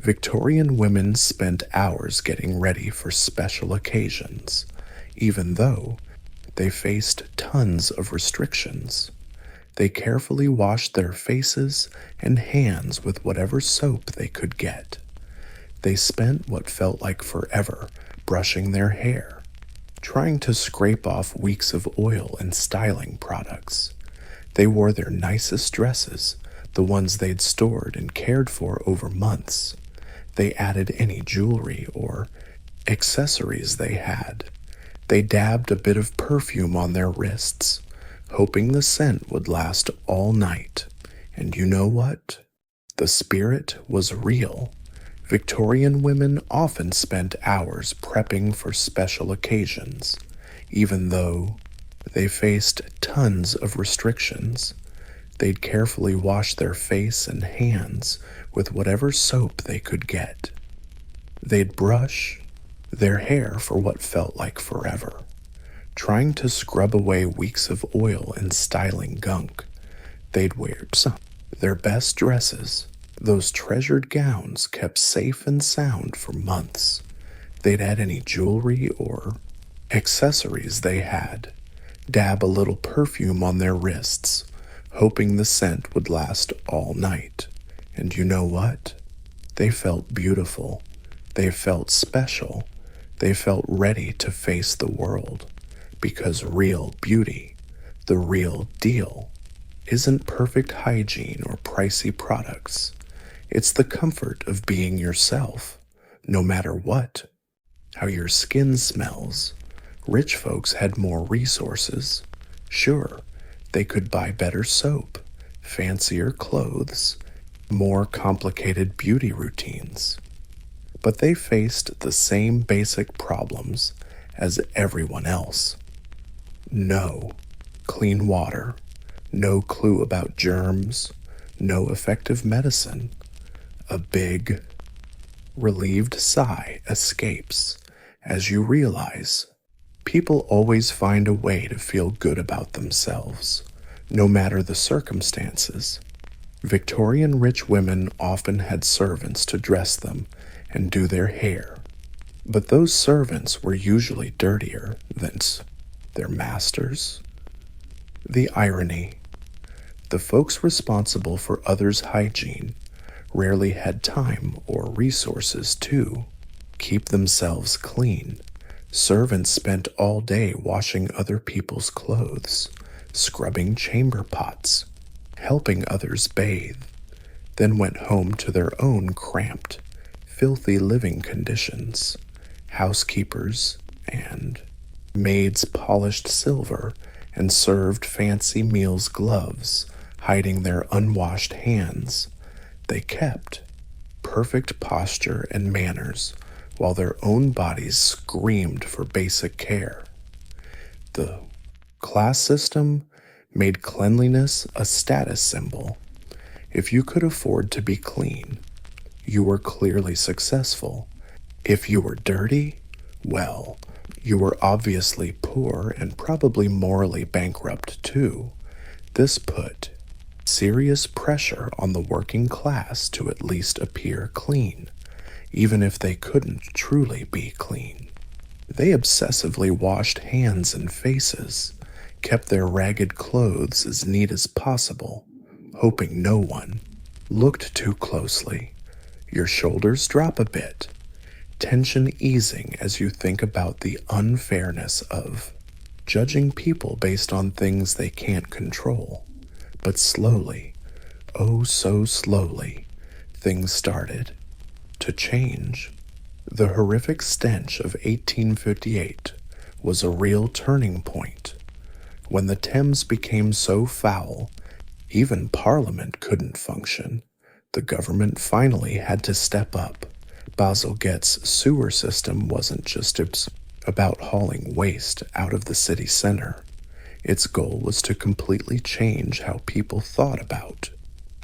Victorian women spent hours getting ready for special occasions, even though they faced tons of restrictions. They carefully washed their faces and hands with whatever soap they could get. They spent what felt like forever brushing their hair, trying to scrape off weeks of oil and styling products. They wore their nicest dresses, the ones they'd stored and cared for over months. They added any jewelry or accessories they had. They dabbed a bit of perfume on their wrists, hoping the scent would last all night. And you know what? The spirit was real. Victorian women often spent hours prepping for special occasions, even though they faced tons of restrictions. They'd carefully wash their face and hands with whatever soap they could get. They'd brush their hair for what felt like forever, trying to scrub away weeks of oil and styling gunk. They'd wear their best dresses, those treasured gowns kept safe and sound for months. They'd add any jewelry or accessories they had, dab a little perfume on their wrists, hoping the scent would last all night. And you know what? They felt beautiful. They felt special. They felt ready to face the world. Because real beauty, the real deal, isn't perfect hygiene or pricey products. It's the comfort of being yourself, no matter what. How your skin smells. Rich folks had more resources. Sure, they could buy better soap, fancier clothes, more complicated beauty routines. But they faced the same basic problems as everyone else. No clean water, no clue about germs, no effective medicine. A big, relieved sigh escapes as you realize people always find a way to feel good about themselves, no matter the circumstances. Victorian rich women often had servants to dress them and do their hair, but those servants were usually dirtier than their masters. The irony: the folks responsible for others' hygiene rarely had time or resources to keep themselves clean. Servants spent all day washing other people's clothes, scrubbing chamber pots, helping others bathe, then went home to their own cramped, filthy living conditions. Housekeepers and maids polished silver and served fancy meals gloves, hiding their unwashed hands. They kept perfect posture and manners while their own bodies screamed for basic care. The class system made cleanliness a status symbol. If you could afford to be clean, you were clearly successful. If you were dirty, well, you were obviously poor and probably morally bankrupt too. This put serious pressure on the working class to at least appear clean, even if they couldn't truly be clean. They obsessively washed hands and faces, kept their ragged clothes as neat as possible, hoping no one looked too closely. Your shoulders drop a bit, tension easing as you think about the unfairness of judging people based on things they can't control. But slowly, oh so slowly, things started to change. The horrific stench of 1858 was a real turning point. When the Thames became so foul, even Parliament couldn't function. The government finally had to step up. Bazalgette's sewer system wasn't just about hauling waste out of the city center. Its goal was to completely change how people thought about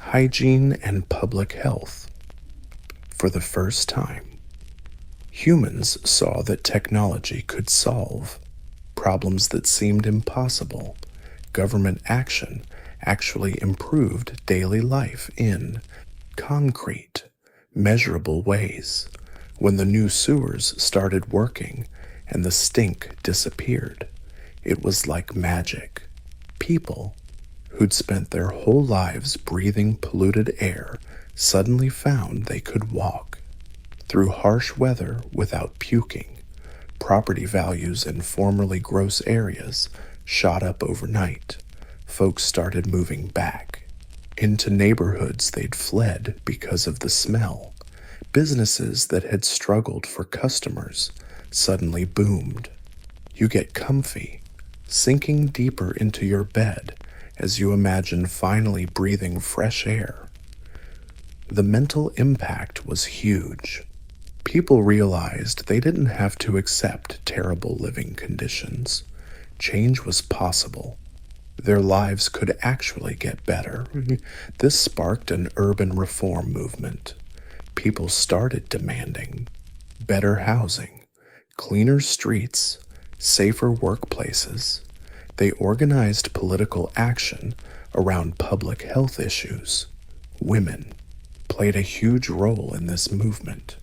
hygiene and public health. For the first time, humans saw that technology could solve problems that seemed impossible. Government action actually improved daily life in concrete, measurable ways. When the new sewers started working and the stink disappeared, it was like magic. People who'd spent their whole lives breathing polluted air suddenly found they could walk through harsh weather without puking. Property values in formerly gross areas shot up overnight. Folks started moving back into neighborhoods they'd fled because of the smell. Businesses that had struggled for customers suddenly boomed. You get comfy, sinking deeper into your bed as you imagine finally breathing fresh air. The mental impact was huge. People realized they didn't have to accept terrible living conditions. Change was possible. Their lives could actually get better. This sparked an urban reform movement. People started demanding better housing, cleaner streets, safer workplaces. They organized political action around public health issues. Women played a huge role in this movement.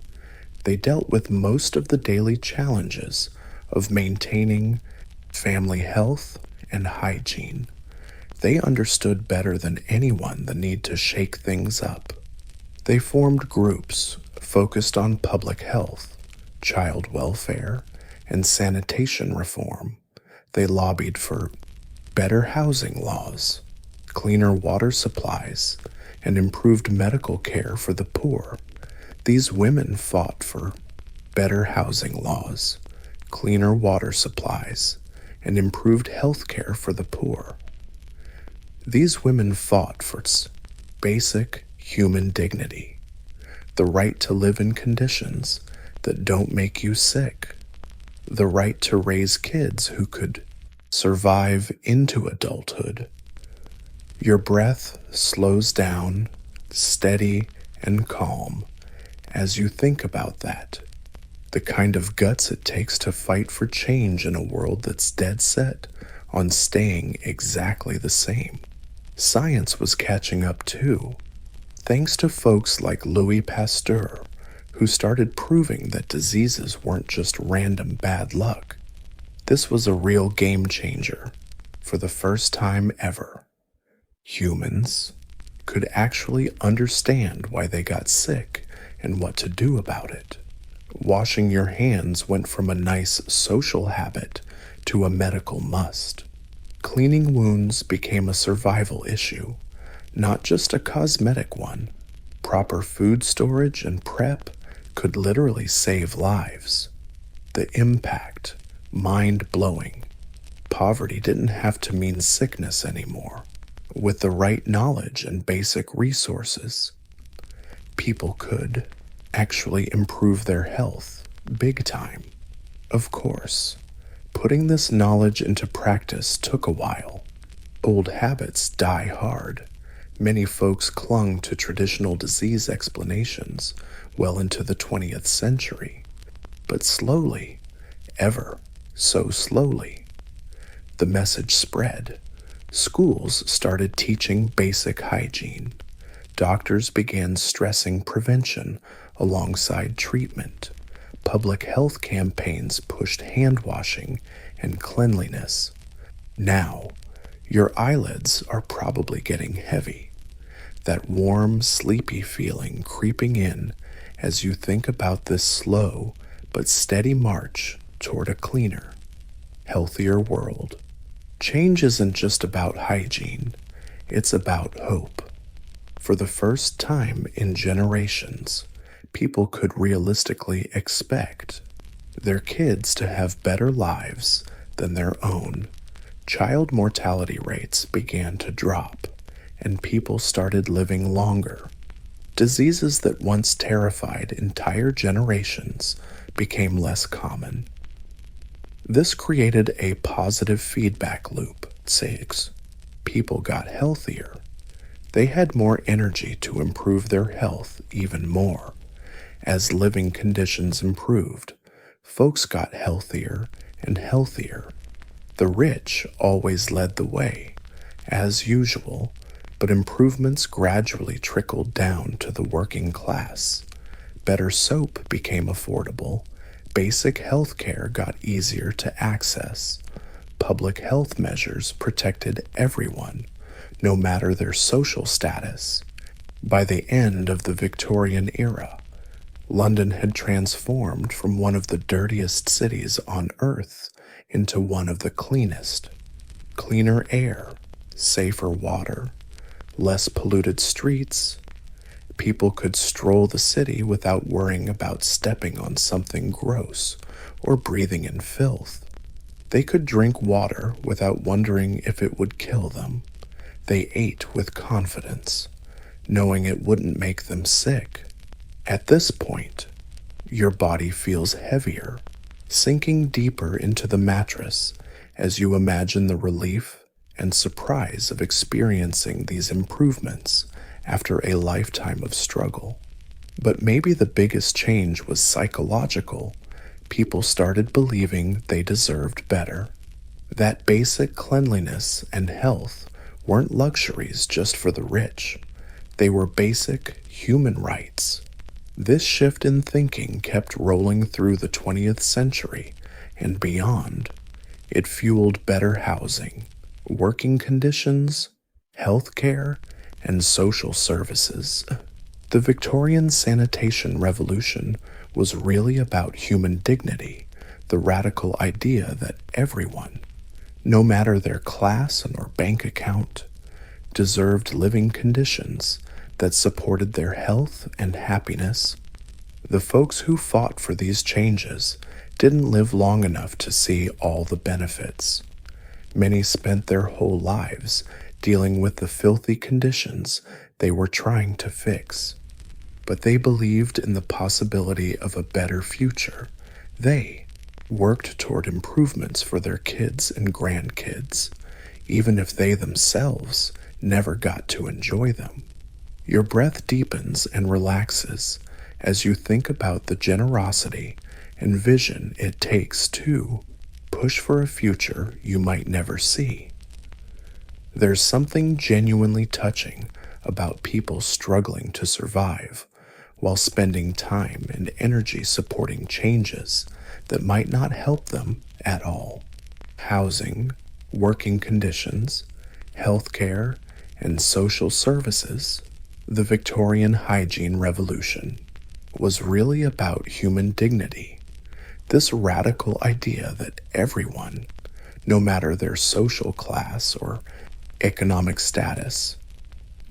They dealt with most of the daily challenges of maintaining family health and hygiene. They understood better than anyone the need to shake things up. They formed groups focused on public health, child welfare, and sanitation reform. They lobbied for better housing laws, cleaner water supplies, and improved medical care for the poor. These women fought for better housing laws, cleaner water supplies, and improved health care for the poor. These women fought for basic human dignity, the right to live in conditions that don't make you sick, the right to raise kids who could survive into adulthood. Your breath slows down, steady and calm, as you think about that. The kind of guts it takes to fight for change in a world that's dead set on staying exactly the same. Science was catching up too, thanks to folks like Louis Pasteur, who started proving that diseases weren't just random bad luck. This was a real game changer. For the first time ever, humans could actually understand why they got sick and what to do about it. Washing your hands went from a nice social habit to a medical must. Cleaning wounds became a survival issue, not just a cosmetic one. Proper food storage and prep could literally save lives. The impact, mind-blowing. Poverty didn't have to mean sickness anymore. With the right knowledge and basic resources, people could actually improve their health big time. Of course, putting this knowledge into practice took a while. Old habits die hard. Many folks clung to traditional disease explanations well into the 20th century, but slowly, ever so slowly, the message spread. Schools started teaching basic hygiene. Doctors began stressing prevention alongside treatment. Public health campaigns pushed hand washing and cleanliness. Now, your eyelids are probably getting heavy. That warm, sleepy feeling creeping in as you think about this slow but steady march toward a cleaner, healthier world. Change isn't just about hygiene, it's about hope. For the first time in generations, people could realistically expect their kids to have better lives than their own. Child mortality rates began to drop, and people started living longer. Diseases that once terrified entire generations became less common. This created a positive feedback loop, says. People got healthier. They had more energy to improve their health even more. As living conditions improved, folks got healthier and healthier. The rich always led the way, as usual, but improvements gradually trickled down to the working class. Better soap became affordable. Basic health care got easier to access. Public health measures protected everyone, no matter their social status. By the end of the Victorian era, London had transformed from one of the dirtiest cities on earth into one of the cleanest. Cleaner air, safer water, less polluted streets. People could stroll the city without worrying about stepping on something gross or breathing in filth. They could drink water without wondering if it would kill them. They ate with confidence, knowing it wouldn't make them sick. At this point, your body feels heavier, sinking deeper into the mattress as you imagine the relief and surprise of experiencing these improvements after a lifetime of struggle. But maybe the biggest change was psychological. People started believing they deserved better. That basic cleanliness and health weren't luxuries just for the rich. They were basic human rights. This shift in thinking kept rolling through the 20th century and beyond. It fueled better housing, working conditions, health care, and social services. The Victorian sanitation revolution was really about human dignity, the radical idea that everyone, no matter their class or bank account, deserved living conditions that supported their health and happiness. The folks who fought for these changes didn't live long enough to see all the benefits. Many spent their whole lives dealing with the filthy conditions they were trying to fix. But they believed in the possibility of a better future. They worked toward improvements for their kids and grandkids, even if they themselves never got to enjoy them. Your breath deepens and relaxes as you think about the generosity and vision it takes to push for a future you might never see. There's something genuinely touching about people struggling to survive while spending time and energy supporting changes that might not help them at all. Housing, working conditions, healthcare, and social services. The Victorian Hygiene Revolution was really about human dignity. This radical idea that everyone, no matter their social class or economic status,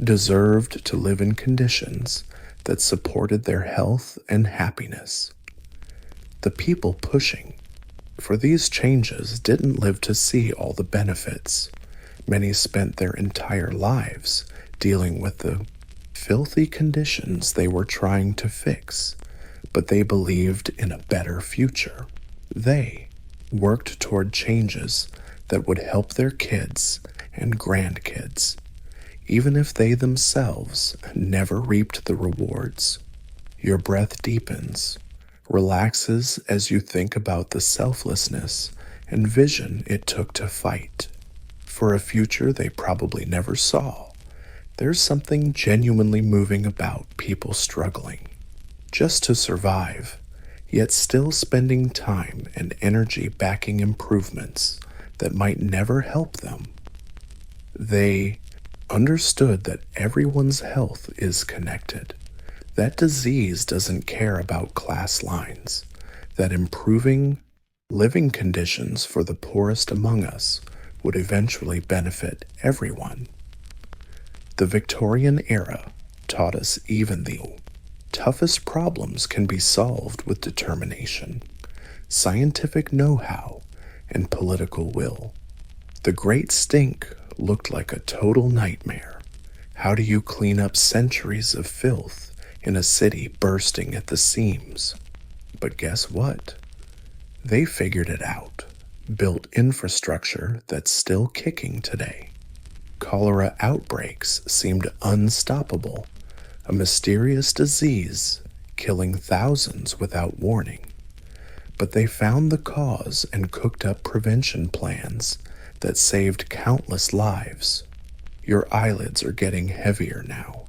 deserved to live in conditions that supported their health and happiness. The people pushing for these changes didn't live to see all the benefits. Many spent their entire lives dealing with the filthy conditions they were trying to fix, but they believed in a better future. They worked toward changes that would help their kids and grandkids. even if they themselves never reaped the rewards. Your breath deepens, relaxes as you think about the selflessness and vision it took to fight for a future they probably never saw. There's something genuinely moving about people struggling just to survive, yet still spending time and energy backing improvements that might never help them. They understood that everyone's health is connected, that disease doesn't care about class lines, that improving living conditions for the poorest among us would eventually benefit everyone. The Victorian era taught us even the toughest problems can be solved with determination, scientific know-how, and political will. The Great Stink looked like a total nightmare. How do you clean up centuries of filth in a city bursting at the seams? But guess what? They figured it out, built infrastructure that's still kicking today. Cholera outbreaks seemed unstoppable, a mysterious disease killing thousands without warning. But they found the cause and cooked up prevention plans that saved countless lives. Your eyelids are getting heavier now,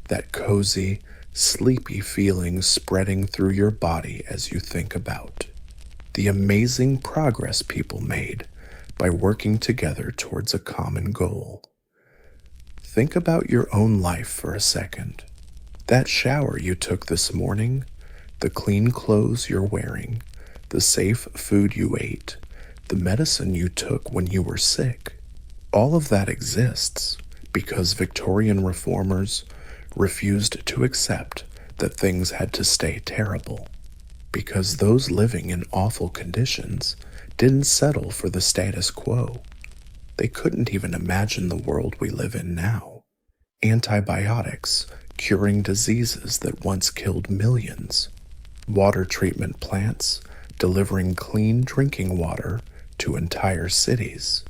that cozy, sleepy feeling spreading through your body as you think about the amazing progress people made by working together towards a common goal. Think about your own life for a second. That shower you took this morning, the clean clothes you're wearing, the safe food you ate, the medicine you took when you were sick. All of that exists because Victorian reformers refused to accept that things had to stay terrible, because those living in awful conditions didn't settle for the status quo. They couldn't even imagine the world we live in now. Antibiotics curing diseases that once killed millions. Water treatment plants delivering clean drinking water to entire cities.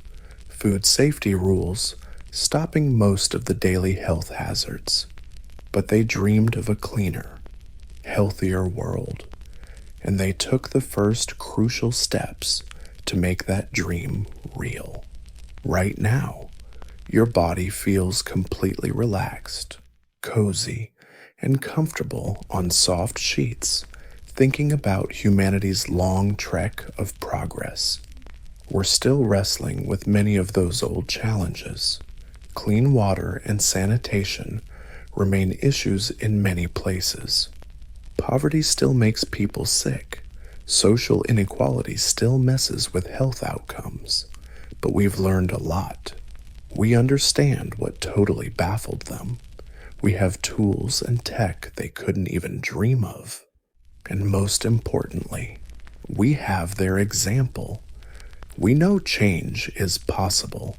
Food safety rules stopping most of the daily health hazards. But they dreamed of a cleaner, healthier world, and they took the first crucial steps to make that dream real. Right now, your body feels completely relaxed, cozy, and comfortable on soft sheets, thinking about humanity's long trek of progress. We're still wrestling with many of those old challenges. Clean water and sanitation remain issues in many places. Poverty still makes people sick. Social inequality still messes with health outcomes. But we've learned a lot. We understand what totally baffled them. We have tools and tech they couldn't even dream of. And most importantly, we have their example. We know change is possible,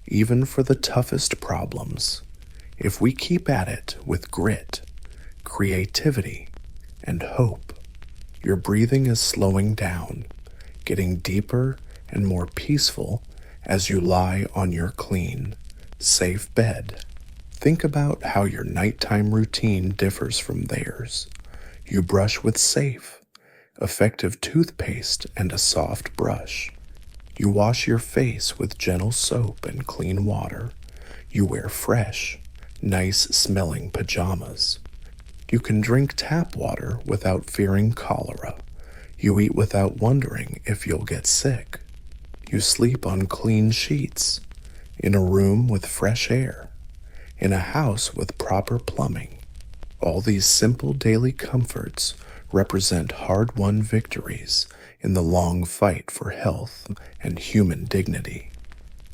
even for the toughest problems, if we keep at it with grit, creativity, and hope. Your breathing is slowing down, getting deeper and more peaceful as you lie on your clean, safe bed. Think about how your nighttime routine differs from theirs. You brush with safe, effective toothpaste and a soft brush. You wash your face with gentle soap and clean water. You wear fresh, nice-smelling pajamas. You can drink tap water without fearing cholera. You eat without wondering if you'll get sick. You sleep on clean sheets, in a room with fresh air, in a house with proper plumbing. All these simple daily comforts represent hard-won victories in the long fight for health and human dignity.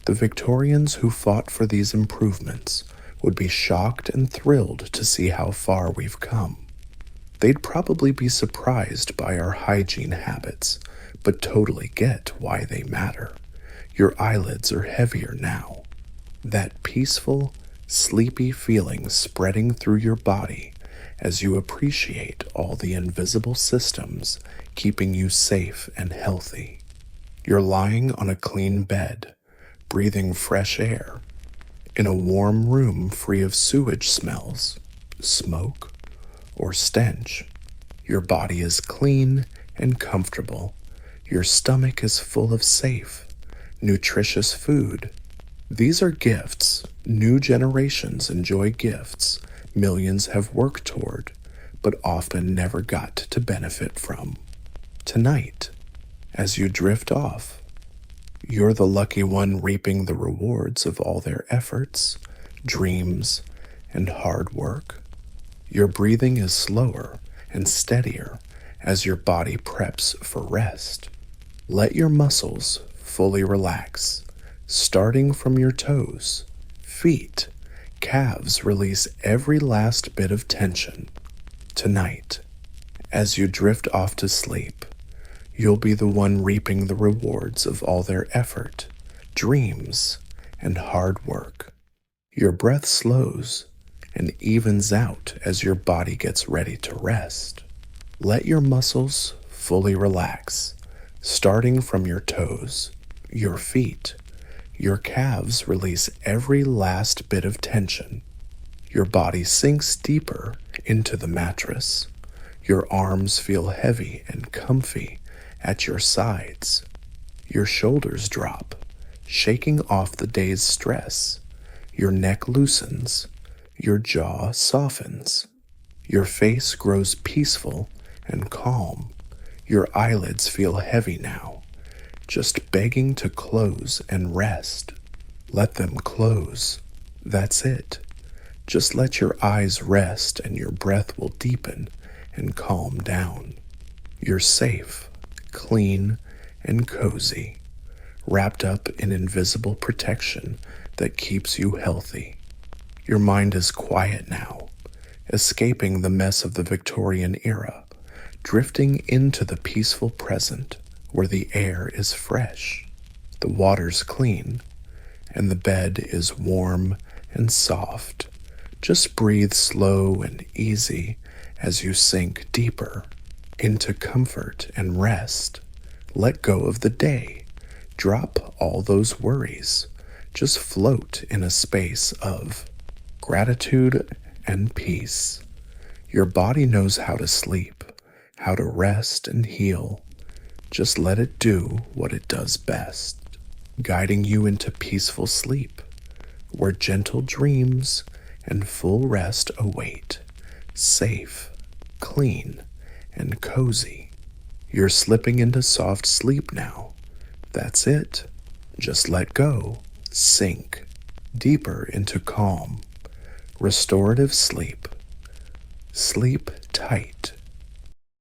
The Victorians who fought for these improvements would be shocked and thrilled to see how far we've come. They'd probably be surprised by our hygiene habits, but totally get why they matter. Your eyelids are heavier now. That peaceful, sleepy feeling spreading through your body as you appreciate all the invisible systems keeping you safe and healthy. You're lying on a clean bed, breathing fresh air, In a warm room free of sewage smells, smoke, or stench, your body is clean and comfortable. Your stomach is full of safe, nutritious food. These are gifts. New generations enjoy gifts millions have worked toward, but often never got to benefit from. Tonight, as you drift off, you're the lucky one reaping the rewards of all their efforts, dreams, and hard work. Your breathing is slower and steadier as your body preps for rest. Let your muscles fully relax, starting from your toes, feet, calves. Release every last bit of tension. Tonight, as you drift off to sleep, you'll be the one reaping the rewards of all their effort, dreams, and hard work. Your breath slows and evens out as your body gets ready to rest. Let your muscles fully relax, starting from your toes, your feet. Your calves. Release every last bit of tension. Your body sinks deeper into the mattress. Your arms feel heavy and comfy at your sides. Your shoulders drop, shaking off the day's stress. Your neck loosens. Your jaw softens. Your face grows peaceful and calm. Your eyelids feel heavy now, just begging to close and rest. Let them close. That's it. Just let your eyes rest and your breath will deepen and calm down. You're safe, clean, and cozy, wrapped up in invisible protection that keeps you healthy. Your mind is quiet now, escaping the mess of the Victorian era, drifting into the peaceful present where the air is fresh, the water's clean, and the bed is warm and soft. Just breathe slow and easy as you sink deeper into comfort and rest. Let go of the day. Drop all those worries. Just float in a space of gratitude and peace. Your body knows how to sleep, how to rest and heal. Just let it do what it does best, guiding you into peaceful sleep, where gentle dreams and full rest await, safe, clean, and cozy. You're slipping into soft sleep now. That's it. Just let go. Sink deeper into calm, restorative sleep. Sleep tight.